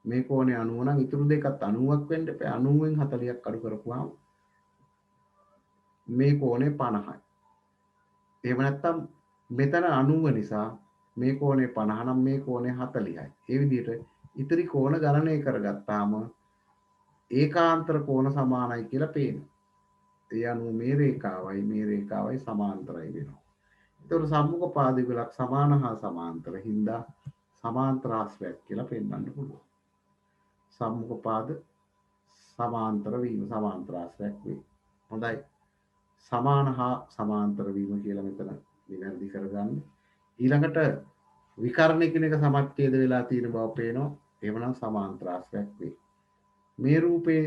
මේ කෝණය 90 නම් ඉතුරු දෙකත් 90ක් වෙන්න එපා. 90න් 40ක් අඩු කරපුවාම මේ කෝණය 50යි. එහෙම නැත්නම් මෙතන 90 නිසා මේ කෝණය 50 නම් මේ කෝණය 40යි. ඒ විදිහට ඉතිරි කෝණ ගණනය කරගත්තාම ඒකාන්තර කෝණ සමානයි කියලා පේනවා. ඒ අනුව මේ රේඛාවයි සමාන්තරයි වෙනවා. ඒතකොට සම්මුඛ පාදවලක් සමාන හා සමාන්තර හින්දා සමාන්තරාශ්‍රයක් කියලා පෙන්වන්න පුළුවන්. සම්මුඛ පාද සමාන්තර වීම සමාන්තරාශ්‍රයක් වේ. හොඳයි. සමාන හා සමාන්තර වීම කියලා මෙතන නිවැරදි කරගන්න. ඊළඟට විකර්ණ කියන එක සමච්ඡේද වෙලා තියෙන බව පේනවා. එහෙමනම් සමාන්තරාශ්‍රයක් වේ. මේ රූපේ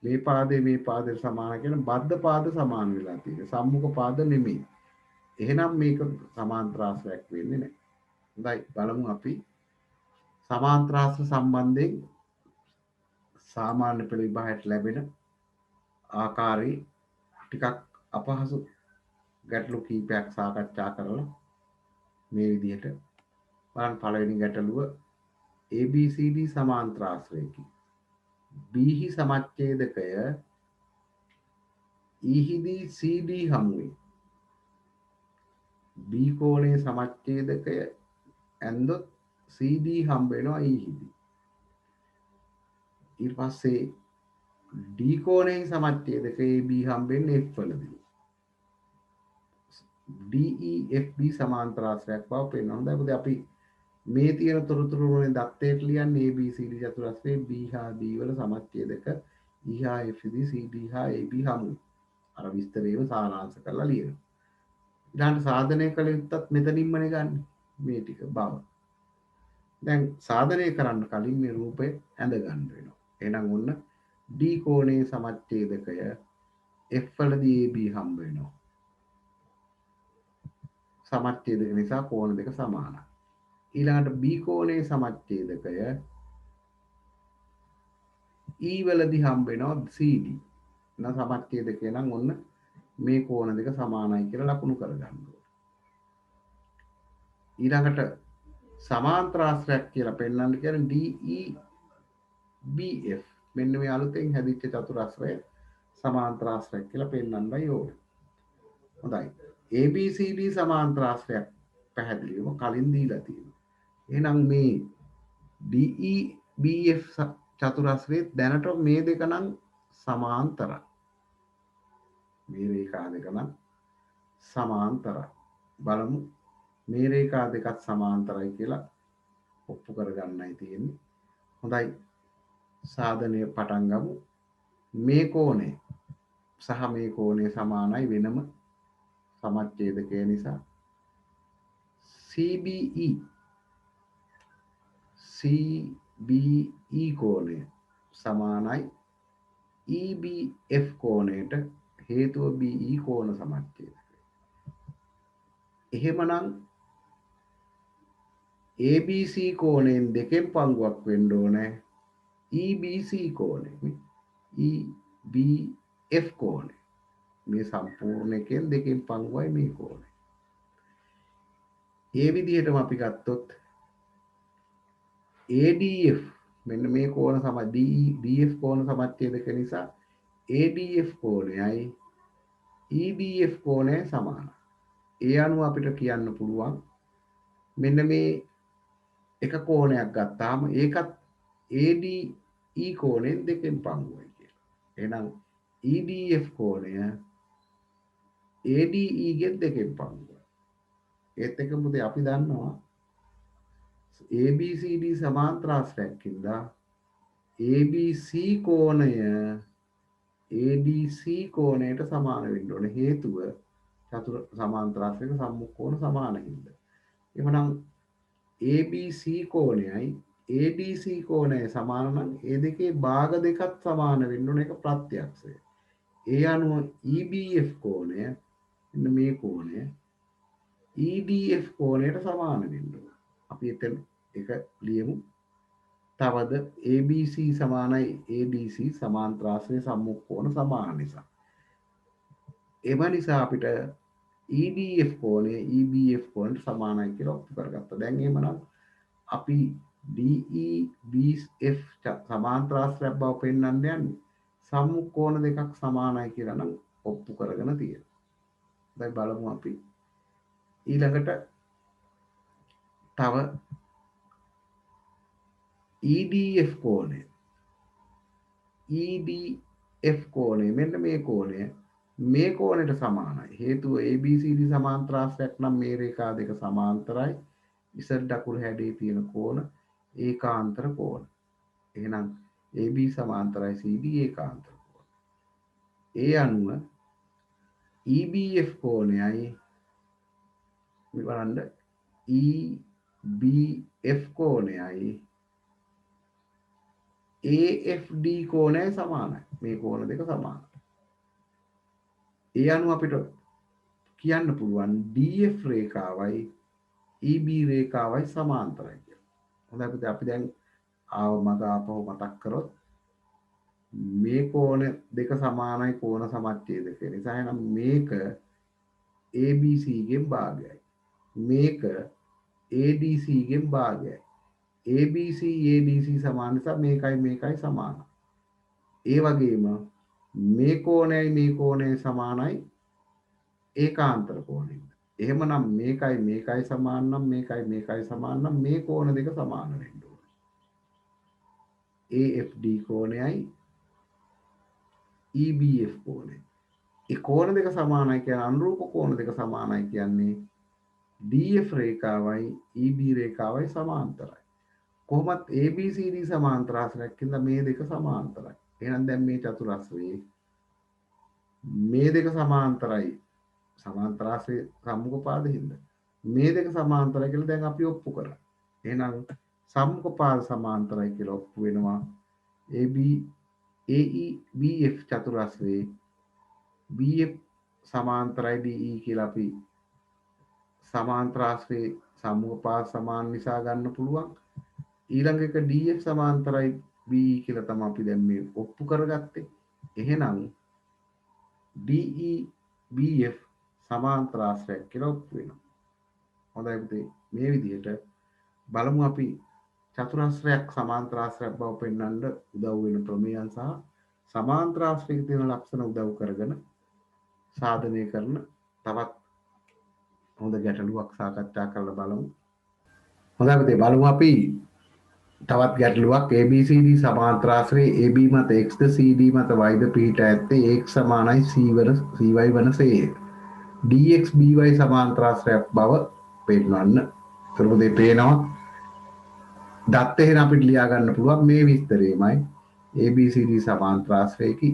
මේ පාදයට සමාන කියන බද්ධ පාද සමාන වෙලා තියෙනවා. සම්මුඛ පාද නෙමෙයි. එහෙනම් මේක සමාන්තරාශ්‍රයක් වෙන්නේ නැහැ. හොඳයි බලමු අපි සමාන්තරාශ්‍ර සම්බන්ධයෙන් සාමාන්‍ය පෙළ විභාගයට ලැබෙන ආකාරයේ ටිකක් අපහසු ගැටලු කීපයක් සාකච්ඡා කරලා මේ විදිහට බලන්න. පළවෙනි ගැටලුව ABCD සමාන්තරාශ්‍රයකි. B හි සමච්ඡේදකය E හිදී CD හමුවේ. B කෝණයේ සමච්ඡේදකය ඇන්දොත් CD හම්බ වෙනවා E හිදී. ඊට පස්සේ D කෝණයේ සමච්ඡේදකය AB හම්බෙන්නේ F වලදී. DEFB සමාන්තරාශ්‍රයක් බව පේනවා. හොඳයි පුතේ අපි මේ තියෙන තොරතුරු වලින් දත්තයට ලියන්නේ ABCD චතුරස්‍රයේ B හා D වල සමච්ඡේදක E හා F දී CD හා AB හමුවේ. අර විස්තරේම සාරාංශ කරලා ලියනවා. ඊළඟට සාධනය කළ යුත්තත් මෙතනින්මනේ ගන්න මේ ටික බව. දැන් සාධනය කරන්න කලින් මේ රූපය ඇඳ ගන්න වෙනවා. එහෙනම් ඔන්න D කෝණයේ සමච්ඡේදකය F වලදී AB හම්බ වෙනවා. සමච්ඡේදක නිසා කෝණ දෙක සමානයි. ඊළඟට B කෝණයේ සමච්ඡේදකය E වලදී හම්බ වෙනවා CD. න සමච්ඡේදකය නම් ඔන්න මේ කෝණ දෙක සමානයි කියලා ලකුණු කරගන්න ඕනේ. ඊළඟට සමාන්තරාශ්‍රයක් කියලා පෙන්වන්න කියන්නේ DEBF. මෙන්න මේ අලුතෙන් හැදිච්ච චතුරස්‍රය සමාන්තරාශ්‍රයක් කියලා පෙන්වන්නයි ඕනේ. හොඳයි. ABCD සමාන්තරාශ්‍රයක් පැහැදිලිවම කලින් දීලා තියෙනවා. එහෙනම් මේ DEBF චතුරස්‍රයේ දැනට මේ දෙක නම් සමාන්තරයි. මේ රේඛා දෙක නම් සමාන්තරයි. බලමු මේ රේඛා දෙකත් සමාන්තරයි කියලා ඔප්පු කරගන්නයි තියෙන්නේ. හොඳයි. සාධනය පටන් ගමු. මේ කෝණය සහ මේ කෝණය සමානයි වෙනම සමච්ඡේදකය නිසා CBE කෝණය සමානයි EBF කෝණයට. හේතුව BE කෝණ සමච්ඡේදකය. එහෙමනම් ABC කෝණයෙන් දෙකෙන් පංගුවක් වෙන්න ඕනේ EBC කෝණය. EBF කෝණය. මේ සම්පූර්ණ එකෙන් දෙකෙන් පංගුවයි මේ කෝණය. ඒ විදිහටම අපි ගත්තොත් ADF මෙන්න මේ කෝණ DF කෝණ සමච්ඡේදක නිසා ADF කෝණයයි EBF කෝණය සමානයි. ඒ අනුව අපිට කියන්න පුළුවන් මෙන්න මේ එක කෝණයක් ගත්තාම ඒකත් ADE කෝණයෙන් දෙකෙන් පංගුවයි කියලා. එහෙනම් EDF කෝණය ADE ගෙන් දෙකෙන් පංගුවයි. ඒත් එක මුදේ අපි දන්නවා ABCD සමාන්තරාශ්‍රයක් හින්දා ABC කෝණය ADC කෝණයට සමාන වෙන්න ඕනේ. හේතුව චතුර සමාන්තරාශ්‍රයක සම්මුඛ කෝණ සමාන හින්දා. එහෙනම් ABC කෝණයයි ADC කෝණය සමාන නම් ඒ දෙකේ භාග දෙකත් සමාන වෙන්න ඕන එක ප්‍රත්‍යක්ෂය. ඒ අනුව EBF කෝණය මෙන්න මේ කෝණය EDF කෝණයට සමාන වෙන්න ඕන. අපි එතන එක ලියමු. තවද ABC සමානයි ADC සමාන්තරාශ්‍රය සම්මුඛ කෝණ සමාන නිසා. එම නිසා අපිට EDF කෝණය EBF කෝණයට සමානයි කියලා ඔප්පු කරගත්තා. දැන් එහෙමනම් අපි DEBF සමාන්තරාශ්‍රයක් බව පෙන්වන්න යන්නේ සම්මුඛ කෝණ දෙකක් සමානයි කියලා නම් ඔප්පු කරගෙන තියෙනවා. දැන් බලමු අපි ඊළඟට තව EDF කෝණය EDF කෝණය මෙන්න මේ කෝණය මේ කෝණයට සමානයි. හේතුව ABCD සමාන්තරාශ්‍රයක් නම් මේ රේඛා දෙක සමාන්තරයි. ඉසඩ් අකුරු හැඩේ තියෙන කෝණ ඒකාන්තර කෝණ. එහෙනම් AB සමාන්තරයි CD ඒකාන්තර කෝණ. ඒ අනුව EBF කෝණයයි මේ බලන්න EBF කෝණයයි AFD කෝණයයි සමානයි. මේ කෝණ දෙක සමානයි. ඒ අනුව අපිට කියන්න පුළුවන් DF රේඛාවයි EB රේඛාවයි සමාන්තරයි කියලා. හොඳයි අපි දැන් ආපහු මතක් කරොත් මේ කෝණ දෙක සමානයි කෝණ සමච්ඡේදක. ඒ නිසා එහෙනම් මේක ABC ගෙන් භාගයයි. මේක ADC ගෙන් භාගයයි. ABC ADC සමාන නිසා මේකයි සමානයි. ඒ වගේම මේ කෝණයයි සමානයි ඒකාන්තර කෝණයෙන්. එහෙමනම් මේකයි සමාන නම් මේකයි සමාන නම් මේ කෝණ දෙක සමාන වෙන්න ඕනේ. AFD කෝණයයි EBF කෝණය. ඒ කෝණ දෙක සමානයි කියන්නේ අනුරූප කෝණ දෙක සමානයි කියන්නේ DF රේඛාවයි EB රේඛාවයි සමාන්තරයි. කොහොමත් ABCD සමාන්තරාශ්‍රයක් ඉඳලා මේ දෙක සමාන්තරයි. එහෙනම් දැන් මේ චතුරස්‍රයේ මේ දෙක සමාන්තරයි සමාන්තරාශ්‍රයේ සම්මුඛ පාදෙහිඳ මේ දෙක සමාන්තරයි කියලා දැන් අපි ඔප්පු කරා. එහෙනම් සම්මුඛ පාද සමාන්තරයි කියලා ඔප්පු වෙනවා. AEBF චතුරස්‍රයේ BF සමාන්තරයි DE කියලා අපි සමාන්තරාශ්‍රයේ සම්මුඛ පාද සමාන නිසා ගන්න පුළුවන්. ඊළඟ එක DF සමාන්තරයි BE කියලා තමයි අපි දැන් මේ ඔප්පු කරගත්තේ. එහෙනම් DEBF සමාන්තරාශ්‍රයක් කියලා ඔප්පු වෙනවා. හොඳයි පුතේ මේ විදිහට බලමු අපි චතුරස්‍රයක් සමාන්තරාශ්‍රයක් බව පෙන්වන්න උදව් වෙන ප්‍රමේයන් සහ සමාන්තරාශ්‍රයක තියෙන ලක්ෂණ උදව් කරගෙන සාධනය කරන තවත් හොඳ ගැටලුවක් සාකච්ඡා කරලා බලමු. හොඳයි පුතේ බලමු අපි තවත් ගැටලුවක් ABCD සමාන්තරාශ්‍රයේ AB මත x ද CD මත y ද පිහිටා ඇත්තේ x සමානයි cy වනසේ dx by සමාන්තරාශ්‍රයක් බව පෙන්වන්න. එතකොට පේනවා දත්ත එහෙනම් අපිට ලියා ගන්න පුළුවන් මේ විස්තරේමයි ABCD සමාන්තරාශ්‍රයකි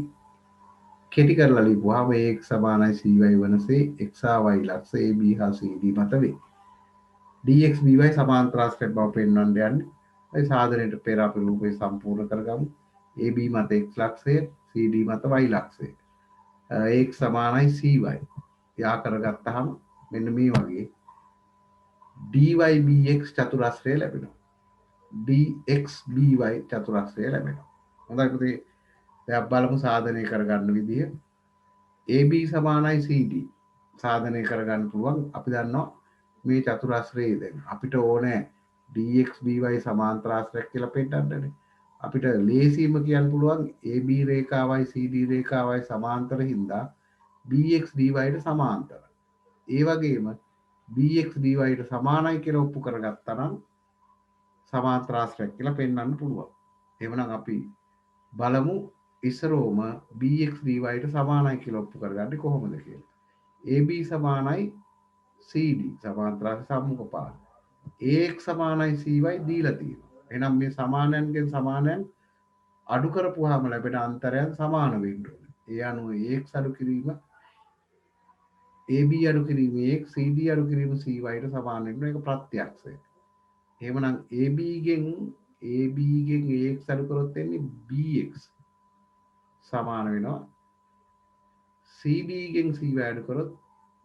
කෙටි කරලා ලියපුවාම x සමානයි cy වනසේ x හා y ලක්ෂ AB හා CD මත වේ. dx by සමාන්තරාශ්‍රයක් බව පෙන්වන්න යන්නේ. ඒ සාධනයට පෙර අපි රූපේ සම්පූර්ණ කරගමු. AB මත x ලක්ෂය CD මත y ලක්ෂය. x සමානයි cy. යා කරගත්තාම මෙන්න මේ වගේ dy bx චතුරස්‍රය ලැබෙනවා. dx by චතුරස්‍රය ලැබෙනවා. හොඳයි පුතේ දැන් බලමු සාධනය කරගන්න විදිය. AB සමානයි CD සාධනය කරගන්න පුළුවන්. අපි දන්නවා මේ චතුරස්‍රයේ දැන් අපිට ඕනේ dx by සමාන්තරාශ්‍රයක් කියලා පෙන්නන්නනේ. අපිට ලේසියෙන්ම කියන්න පුළුවන් AB රේඛාවයි CD රේඛාවයි සමාන්තර හින්දා bx dy ට සමාන්තරයි. ඒ වගේම bx dy ට සමානයි කියලා ඔප්පු කරගත්තා නම් සමාන්තරාශ්‍රයක් කියලා පෙන්වන්න පුළුවන්. එහෙනම් අපි බලමු ඉස්සරෝම bx dy ට සමානයි කියලා ඔප්පු කරගන්නේ කොහොමද කියලා. AB සමානයි CD සමාන්තරාශ්‍රය සම්මුඛ පාද. AX සමානයි CY දීලා තියෙනවා. එහෙනම් මේ සමානයන්ගෙන් සමානයන් අඩු කරපුවාම ලැබෙන අන්තරයන් සමාන වෙන්න ඕනේ. ඒ අනුව AX අඩු කිරීම AB අඩු කිරීම AX CD අඩු කිරීම CY ට සමාන වෙන්න ඒක ප්‍රත්‍යක්ෂය. එහෙමනම් AB ගෙන් AX අඩු කරොත් එන්නේ BX සමාන වෙනවා. CD ගෙන් CY අඩු කරොත්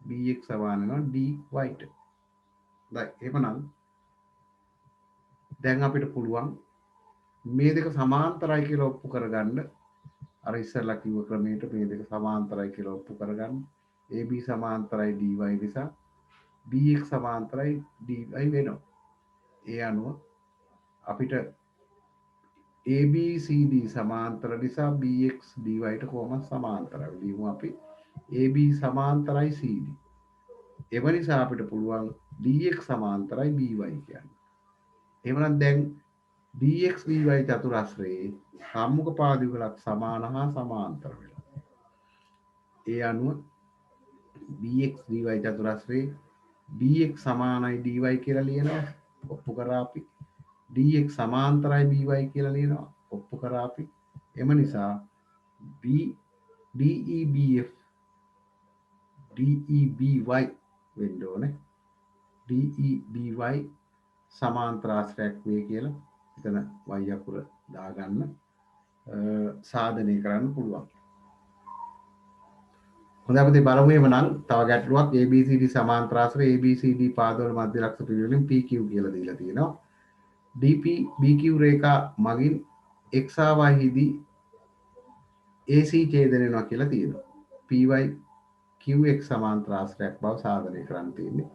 BX සමාන වෙනවා DY ට. එහෙමනම් දැන් අපිට පුළුවන් මේ දෙක සමාන්තරයි කියලා ඔප්පු කරගන්න. අර ඉස්සෙල්ලා කිව්ව ක්‍රමයට මේ දෙක සමාන්තරයි කියලා ඔප්පු කරගන්න. AB සමාන්තරයි dy නිසා bx සමාන්තරයි dy වෙනවා. ඒ අනුව අපිට ABCD සමාන්තර නිසා BX DYට කොහොමද සමාන්තරයි. ලියමු අපි AB සමාන්තරයි CD. එම නිසා අපිට පුළුවන් DX සමාන්තරයි BY කියන්න. එහෙමනම් දැන් DX DY චතුරස්‍රයේ සම්මුඛ පාදයුගලක් සමාන හා සමාන්තර වෙලා. ඒ අනුව BX DY චතුරස්‍රයේ DX සමානයි DY කියලා ලියනවා. ඔප්පු කරා අපි. DX සමාන්තරයි BY කියලා ලියනවා. ඔප්පු කරා අපි. එම නිසා DEBF DEBY වෙන්න ඕනේ. DEBY සමාන්තරාශ්‍රයක් වේ කියලා එතන y අකුර දාගන්න සාධනය කරන්න පුළුවන්. හොඳයි අපි බලමු එහෙනම් තව ගැටලුවක් ABCD සමාන්තරාශ්‍රය ABCD පාදවල මධ්‍ය ලක්ෂ පිළිවෙලින් PQ කියලා දීලා තියෙනවා. DP BQ රේඛා මගින් x y හිදී AC ඡේදනය වෙනවා කියලා තියෙනවා. PY QX සමාන්තරාශ්‍රයක් බව සාධනය කරන්න තියෙන්නේ.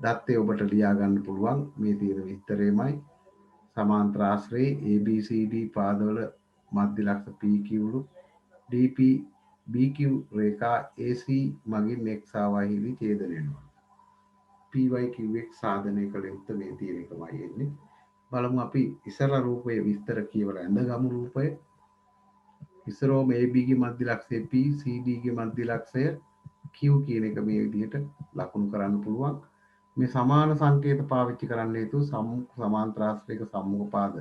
දත්තේ ඔබට ලියා ගන්න පුළුවන් මේ තියෙන විස්තරයමයි. සමාන්තරාශ්‍රයේ ABCD පාදවල මධ්‍ය ලක්ෂ PQ DP BQ රේඛා AC මගින් x y හිදී ඡේදනය වෙනවා. PY QX සාධනය කළ යුත්තේ මේ තියෙන එකමයි එන්නේ. බලමු අපි ඉස්සරලා රූපයේ විස්තර කියවලා ඇඳගමු රූපය. ඉස්සරෝම AB ගේ මධ්‍ය ලක්ෂය P CD ගේ මධ්‍ය ලක්ෂය Q කියන එක මේ විදිහට ලකුණු කරන්න පුළුවන්. මේ සමාන සංකේත පාවිච්චි කරන්න හේතුව සමාන්තරාශ්‍රයක සම්මුඛ පාද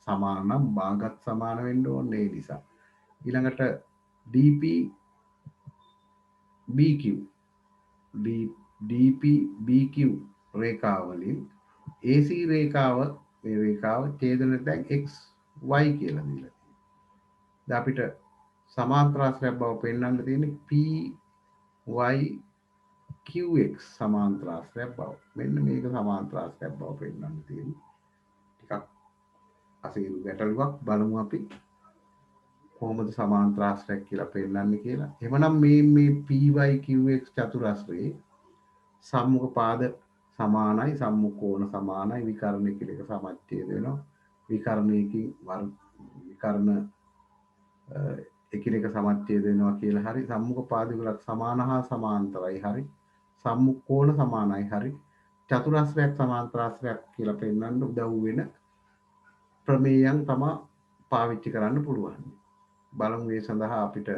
සමාන නම් භාගත් සමාන වෙන්න ඕනේ ඒ නිසා. ඊළඟට DP BQ DP BQ රේඛාවලින් AC රේඛාව මේ රේඛාව ඡේදන දැන් x y කියලා දීලා තියෙනවා. දැන් අපිට සමාන්තරාශ්‍රයක් බව පෙන්වන්න තියෙන්නේ P y QX සමාන්තරාශ්‍රයක් බව. මෙන්න මේක සමාන්තරාශ්‍රයක් බව පෙන්වන්න තියෙන්නේ. ටිකක් අසීරු ගැටලුවක් බලමු අපි කොහොමද සමාන්තරාශ්‍රයක් කියලා පෙන්වන්නේ කියලා. එහෙමනම් මේ PY QX චතුරස්‍රයේ සම්මුඛ පාද සමානයි සම්මුඛ කෝණ සමානයි විකර්ණ කියලා එක සමච්ඡේද වෙනවා. විකර්ණයකින් විකර්ණ එකිනෙක සමච්ඡේද වෙනවා කියලා හරි සම්මුඛ පාදවලක් සමාන හා සමාන්තරයි හරි සම්මුඛ කෝණ සමානයි හරි චතුරස්‍රයක් සමාන්තරාශ්‍රයක් කියලා පෙන්වන්න උදව් වෙන ප්‍රමේයයන් තමයි පාවිච්චි කරන්න පුළුවන්. බලමු ඒ සඳහා අපිට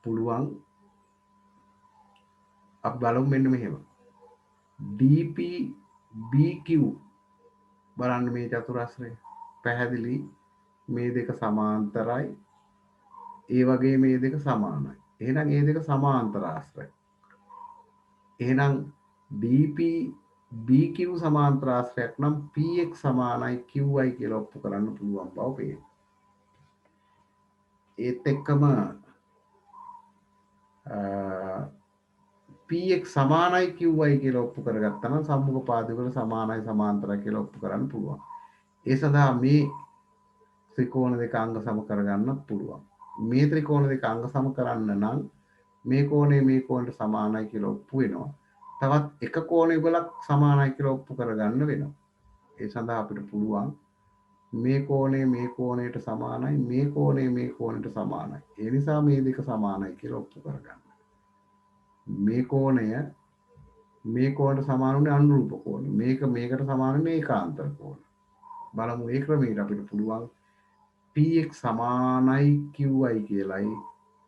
පුළුවන් අපි බලමු මෙන්න මෙහෙම DP BQ බලන්න මේ චතුරස්‍රය පැහැදිලි මේ දෙක සමාන්තරයි ඒ වගේ මේ දෙක සමානයි. එහෙනම් මේ දෙක සමාන්තරාශ්‍රය. එහෙනම් DP BQ සමාන්තරාශ්‍රයක් නම් PX සමානයි QY කියලා ඔප්පු කරන්න පුළුවන් බව පේනවා. ඒත් එක්කම PX සමානයි QY කියලා ඔප්පු කරගත්තා නම් සම්මුඛ පාදවල සමානයි සමාන්තරයි කියලා ඔප්පු කරන්න පුළුවන්. ඒ සඳහා මේ ත්‍රිකෝණ දෙක අංග සම කරගන්නත් පුළුවන්. මේ ත්‍රිකෝණ දෙක අංග සම කරන්න නම් මේ කෝණය මේ කෝණයට සමානයි කියලා ඔප්පු වෙනවා. තවත් එක කෝණයකට සමානයි කියලා ඔප්පු කරගන්න වෙනවා. ඒ සඳහා අපිට පුළුවන් මේ කෝණය මේ කෝණයට සමානයි මේ කෝණය මේ කෝණයට සමානයි. ඒ නිසා මේ දෙක සමානයි කියලා ඔප්පු කරගන්න. මේ කෝණය මේ කෝණයට සමාන වුණේ අනුරූප කෝණය. මේක මේකට සමාන මේ ඒකාන්තර කෝණ. බලමු ඒ ක්‍රමයට අපිට පුළුවන් PX සමානයි QY කියලායි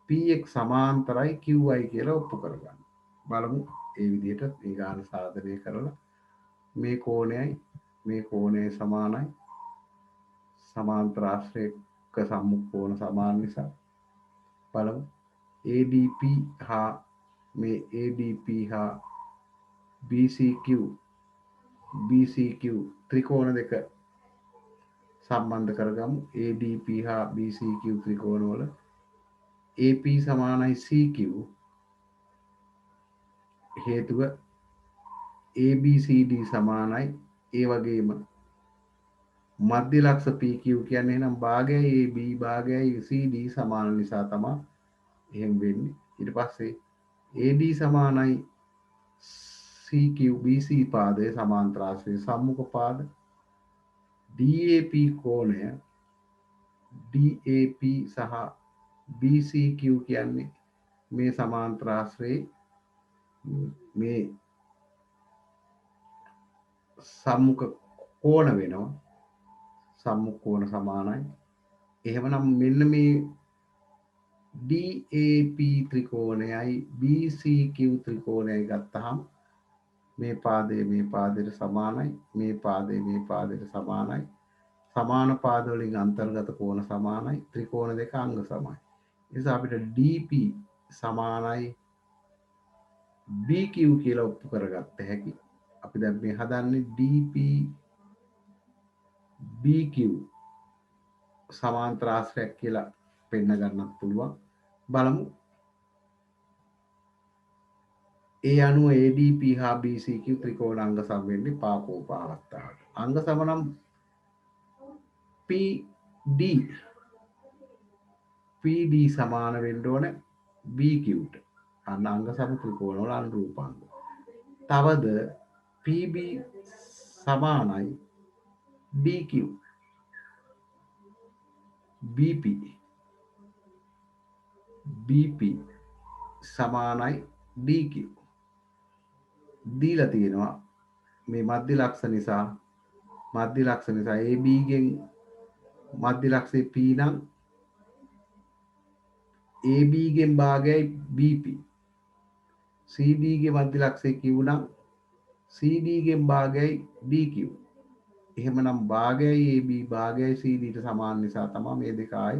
PX සමාන්තරයි QY කියලා ඔප්පු කරගන්න. බලමු ඒ විදිහට මේ ගාන සාධනය කරලා මේ කෝණයයි මේ කෝණය සමානයි සමාන්තරාශ්‍රයක සම්මුඛ කෝණ සමාන නිසා බලමු ADP හා මේ ADP හා BCQ ත්‍රිකෝණ දෙක සම්බන්ධ කරගමු. ADP හා BCQ ත්‍රිකෝණ වල AP සමානයි CQ හේතුව ABCD සමානයි ඒ වගේම මධ්‍ය ලක්ෂ PQ කියන්නේ එහෙනම් භාගයයි AB භාගයයි CD සමාන නිසා තමයි එහෙම වෙන්නේ. ඊට පස්සේ AD සමානයි CQ BC පාදයේ සමාන්තරාශ්‍රයේ සම්මුඛ පාද DAP කෝණය DAP සහ BCQ කියන්නේ මේ සමාන්තරාශ්‍රයේ මේ සම්මුඛ කෝණ වෙනවා. සම්මුඛ කෝණ සමානයි. එහෙමනම් මෙන්න මේ DAP ත්‍රිකෝණයයි BCQ ත්‍රිකෝණයයි ගත්තහම මේ පාදයට සමානයි. මේ පාදයට සමානයි. සමාන පාද වලින් අන්තර්ගත කෝණ සමානයි. ත්‍රිකෝණ දෙක අංග සමයි. ඒ නිසා අපිට DP සමානයි BQ කියලා ඔප්පු කරගත්ත හැකි. අපි දැන් මේ හදන්නේ DP BQ සමාන්තර ආශ්‍රයක් කියලා පෙන්න ගන්නත් පුළුවන්. බලමු. ඒ අනුව ADP හා BCQ ත්‍රිකෝණ අංග සම වෙන්නේ පාකෝපාවස්ථාවට. අංග සම නම් PD සමාන වෙන්න ඕන BQට. අන්න අංග සම ත්‍රිකෝණ වල අනුරූපාංග. තවද PB සමානයි DQ BP සමානයි DQ දීලා තියෙනවා මේ මධ්‍ය ලක්ෂ නිසා AB ගෙන් මධ්‍ය ලක්ෂයේ P නම් AB ගෙන් භාගයයි BP CD ගේ මධ්‍ය ලක්ෂයේ Q නම් CD ගෙන් භාගයයි DQ. එහෙමනම් භාගයයි AB භාගයයි CD ට සමාන නිසා තමයි මේ දෙක ආයි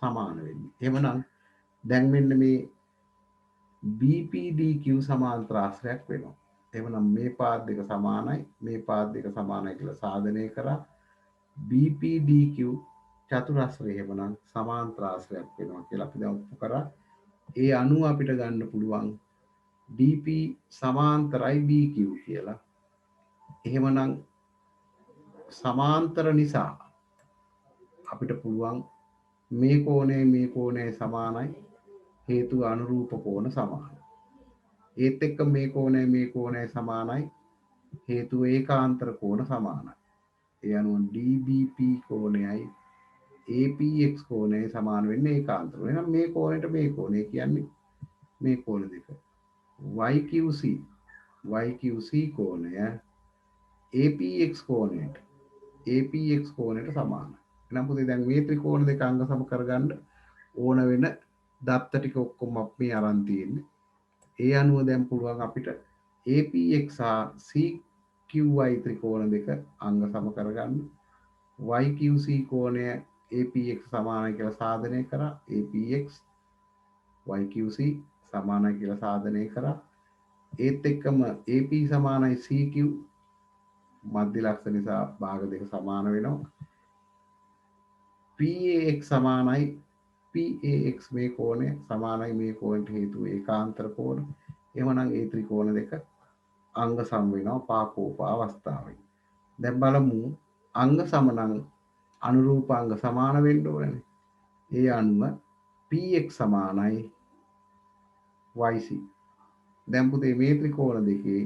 සමාන වෙන්නේ. එහෙමනම් දැන් මෙන්න මේ BPDQ සමාන්තර ආශ්‍රයක් වෙනවා. එහෙමනම් මේ පාද දෙක සමානයි කියලා සාධනය කරා BPDQ චතුරස්‍රය එහෙමනම් සමාන්තර ආශ්‍රයක් වෙනවා කියලා අපි දැන් ඔප්පු කරා. ඒ අනුව අපිට ගන්න පුළුවන් DP සමාන්තරයි BQ කියලා. එහෙමනම් සමාන්තර නිසා අපිට පුළුවන් මේ කෝණය සමානයි හේතුව අනුරූප කෝණ සමානයි. ඒත් එක්ක මේ කෝණය සමානයි හේතුව ඒකාන්තර කෝණ සමානයි. ඒ අනුව DBP කෝණයයි APX කෝණයයි සමාන වෙන්නේ ඒකාන්තර. එහෙනම් මේ කෝණයට මේ කෝණය කියන්නේ මේ කෝණ දෙක. YQC කෝණය APX කෝණයට සමානයි. එහෙනම් පුතේ දැන් මේ ත්‍රිකෝණ දෙක අංග සම කරගන්න ඕන වෙන දත්ත ටික ඔක්කොම අපි අරන් තියෙන්නේ. ඒ අනුව දැන් පුළුවන් අපිට APX සහ CQY ත්‍රිකෝණ දෙක අංග සම කරගන්න. YQC කෝණය APX සමානයි කියලා සාධනය කරා. APX YQC සමානයි කියලා සාධනය කරා. ඒත් එක්කම AP සමානයි CQ මධ්‍ය ලක්ෂ නිසා භාග දෙක සමාන වෙනවා. PAX සමානයි PAX මේ කෝණය සමානයි මේ කෝණයට හේතුව ඒකාන්තර කෝණ. එහෙමනම් ඒ ත්‍රිකෝණ දෙක අංග සම වෙනවා පාකෝප අවස්ථාවේ. දැන් බලමු අංග සම නම් අනුරූපාංග සමාන වෙන්න ඕනේ. ඒ අනුව PX සමානයි YC. දැන් පුතේ මේ ත්‍රිකෝණ දෙකේ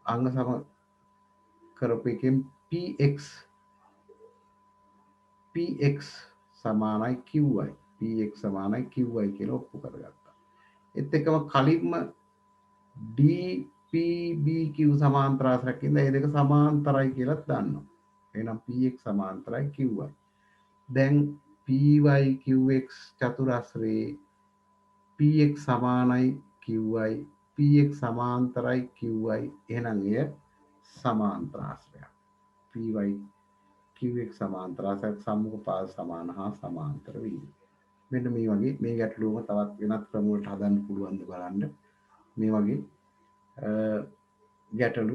අංග සම කරපු එකෙන් PX සමානයි QY කියලා ඔප්පු කරගත්තා. ඒත් එක්කම කලින්ම DPBQ සමාන්තර ආශ්‍රයක් ඉඳලා මේ දෙක සමාන්තරයි කියලා දන්නවා. එහෙනම් PX සමාන්තරයි QY. දැන් PYQX චතුරස්‍රයේ PX සමානයි QY PX සමාන්තරයි QY. එහෙනම් එය සමාන්තර ආශ්‍රයක්. PYQX සමාන්තර ආශ්‍රයක් සම්මුඛ පාද සමාන හා සමාන්තර වීම. මෙන්න මේ වගේ මේ ගැටලුවම තවත් වෙනත් ක්‍රම වලට හදන්න පුළුවන් ද බලන්න. මේ වගේ ගැටලු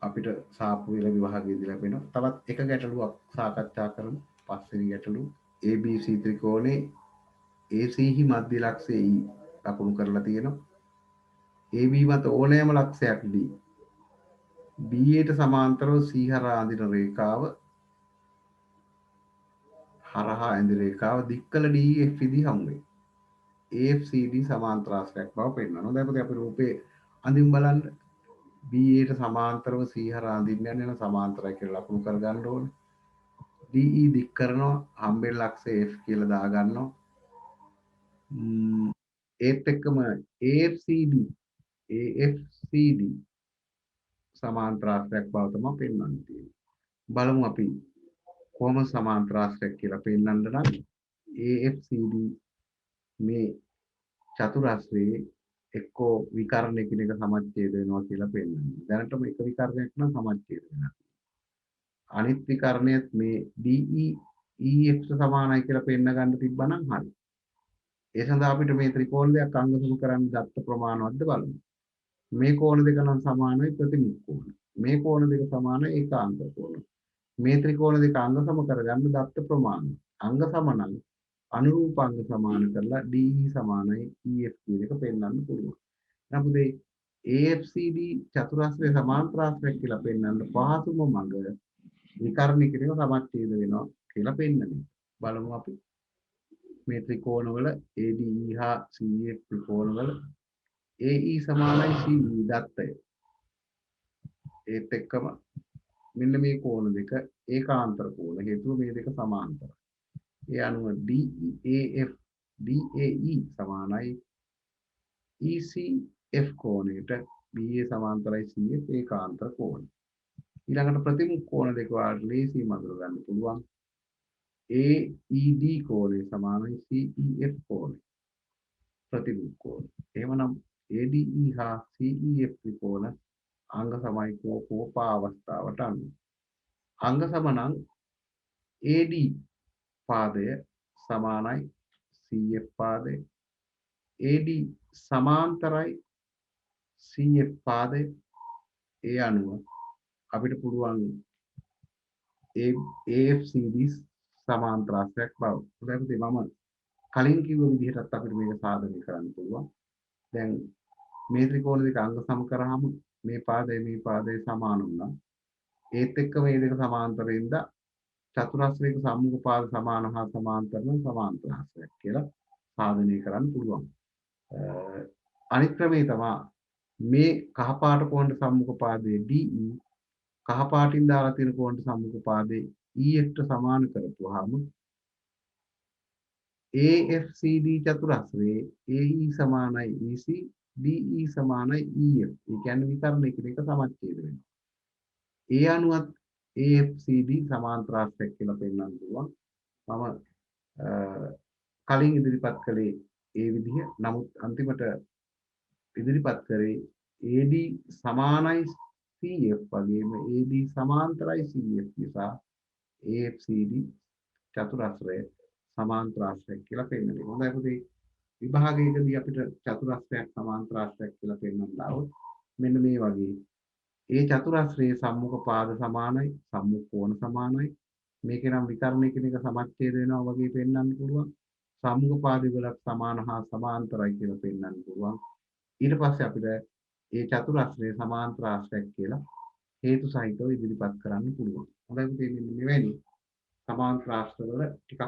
අපිට සාප්පු වේල විභාගයේදී ලැබෙනවා. තවත් එක ගැටලුවක් සාකච්ඡා කරමු. පස්වෙනි ගැටලුව ABC ත්‍රිකෝණේ AC හි මධ්‍ය ලක්ෂයේ E ලකුණු කරලා තියෙනවා. AB මත ඕනෑම ලක්ෂයක් D BAට සමාන්තරව C හරහා අඳින රේඛාව දික් කළ DF විදි හමු වේ. AFCD සමාන්තරාශ්‍රයක් බව පෙන්වනවා. දැන් අපි රූපේ අඳින් බලන්න BAට සමාන්තරව C හරහා අඳින්න යන සමාන්තරයි කියලා ලකුණු කරගන්න ඕනේ. DE දික් කරනවා හම්බෙන් ලක්ෂ F කියලා දාගන්නවා. ඒත් එක්කම AFCD සමාන්තරාශ්‍රයක් බව තමයි පෙන්වන්න තියෙන්නේ. බලමු අපි කොහොම සමාන්තරාශ්‍රයක් කියලා පෙන්වන්න නම් AFCD මේ චතුරස්‍රයේ එක්කෝ විකර්ණයකින් එක සමච්ඡේද වෙනවා කියලා පෙන්වන්නේ. දැනටම එක විකර්ණයක් නම් සමච්ඡේද වෙනවා. අනිත් විකර්ණයත් මේ DEF සමානයි කියලා පෙන්න ගන්න තිබ්බනම් හරි. ඒ සඳහා අපිට මේ ත්‍රිකෝණ දෙක අංග සම කරන්න දත්ත ප්‍රමාණවත්ද බලමු. මේ කෝණ දෙක නම් සමානයි ප්‍රතිමුඛ කෝණ. මේ කෝණ දෙක සමානයි ඒකාංග කෝණ. මේ ත්‍රිකෝණ දෙක අංග සම කරගන්න දත්ත ප්‍රමාණය. අංග සම නම් අනුරූප අංග සමාන කරලා DE සමානයි EF කියන එක පෙන්වන්න පුළුවන්. නමුත් AFCD චතුරස්‍රයේ සමාන්තරාශ්‍රයක් කියලා පෙන්වන්න පහසුම මඟ විකර්ණිකේව සමච්ඡේද වෙනවා කියලා පෙන්වන්නේ. බලමු අපි මේ ත්‍රිකෝණවල ADE හා CF ත්‍රිකෝණවල AE සමානයි CE දත්තය. ඒත් එක්කම මෙන්න මේ කෝණ දෙක ඒකාන්තර කෝණ හේතුව මේ දෙක සමාන්තරයි. ඒ අනුව DEAF DAE සමානයි ECF කෝණයට BA සමාන්තරයි CF ඒකාන්තර කෝණ. ඊළඟට ප්‍රතිමුඛ කෝණ දෙක වලට ලේසි මඳුර ගන්න පුළුවන්. AED කෝණය සමානයි CEF කෝණය. ප්‍රතිමුඛ කෝණ. එහෙමනම් ADE හා CEF ත්‍රිකෝණ අංග සමයි කෝපා අවස්ථාවට අනුව. අංග සම නම් AD පාදය සමානයි CF පාදය. AD සමාන්තරයි CF පාදය. ඒ අනුව අපිට පුළුවන් AFCD සමාන්තරාශ්‍රයක් බව. දැන් මම කලින් කිව්ව විදිහටත් අපිට මේක සාධනය කරන්න පුළුවන්. දැන් මේ ත්‍රිකෝණ දෙක අංග සම කරාම මේ පාදය සමාන වුණා. ඒත් එක්ක මේ දෙක සමාන්තරින්ද චතුරස්‍රයක සම්මුඛ පාද සමාන හා සමාන්තර නම් සමාන්තරාශ්‍රයක් කියලා සාධනය කරන්න පුළුවන්. අනිත් ක්‍රමේ තමයි මේ කහ පාට කෝණයට සම්මුඛ පාදයේ DE කහ පාටින් දාලා තියෙන කෝණයට සම්මුඛ පාදයේ EF සමාන කරපුවාම AFCD චතුරස්‍රයේ AE සමානයි EC DE සමානයි EF. ඒ කියන්නේ විකර්ණයකින් එක සමච්ඡේද වෙනවා. ඒ අනුවත් AFCD සමාන්තරාශ්‍රයක් කියලා පෙන්වන්න පුළුවන්. මම කලින් ඉදිරිපත් කළේ ඒ විදිහ. නමුත් අන්තිමට ඉදිරිපත් කරේ AD සමානයි CF වගේම AD සමාන්තරයි CF නිසා AFCD චතුරස්‍රය සමාන්තරාශ්‍රයක් කියලා පෙන්වන්නේ. හොඳයි පුතේ. විභාගයකදී අපිට චතුරස්‍රයක් සමාන්තරාශ්‍රයක් කියලා පෙන්වන්න આવොත් මෙන්න මේ වගේ ඒ චතුරස්‍රයේ සම්මුඛ පාද සමානයි, සම්මුඛ කෝණ සමානයි. මේකේ නම් විකර්ණයකින් එක සමච්ඡේද වෙනවා වගේ පෙන්වන්න පුළුවන්. සම්මුඛ පාදවලත් සමාන හා සමාන්තරයි කියලා පෙන්වන්න පුළුවන්. ඊට පස්සේ අපිට ඒ චතුරස්‍රයේ සමාන්තරාශ්‍රයක් කියලා හේතු සහිතව ඉදිරිපත් කරන්න පුළුවන්. හොඳයි පුතේ මෙන්න මෙවැනි සමාන්තරාශ්‍රවල ටිකක්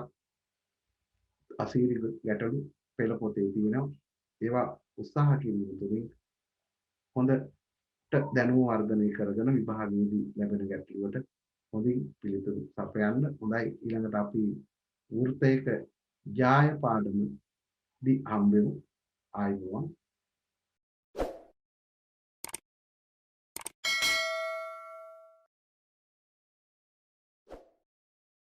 අසීරු ගැටලු පෙළ පොතේ තියෙනවා. ඒවා උත්සාහ කිරීම තුළින් හොඳට දැනුම වර්ධනය කරගෙන විභාගයේදී ලැබෙන ගැටලුවට හොඳින් පිළිතුරු සපයන්න. හොඳයි ඊළඟට අපි වෘත්තයක ජාය පාඩම දී හම්බෙමු. ආයුබෝවන්.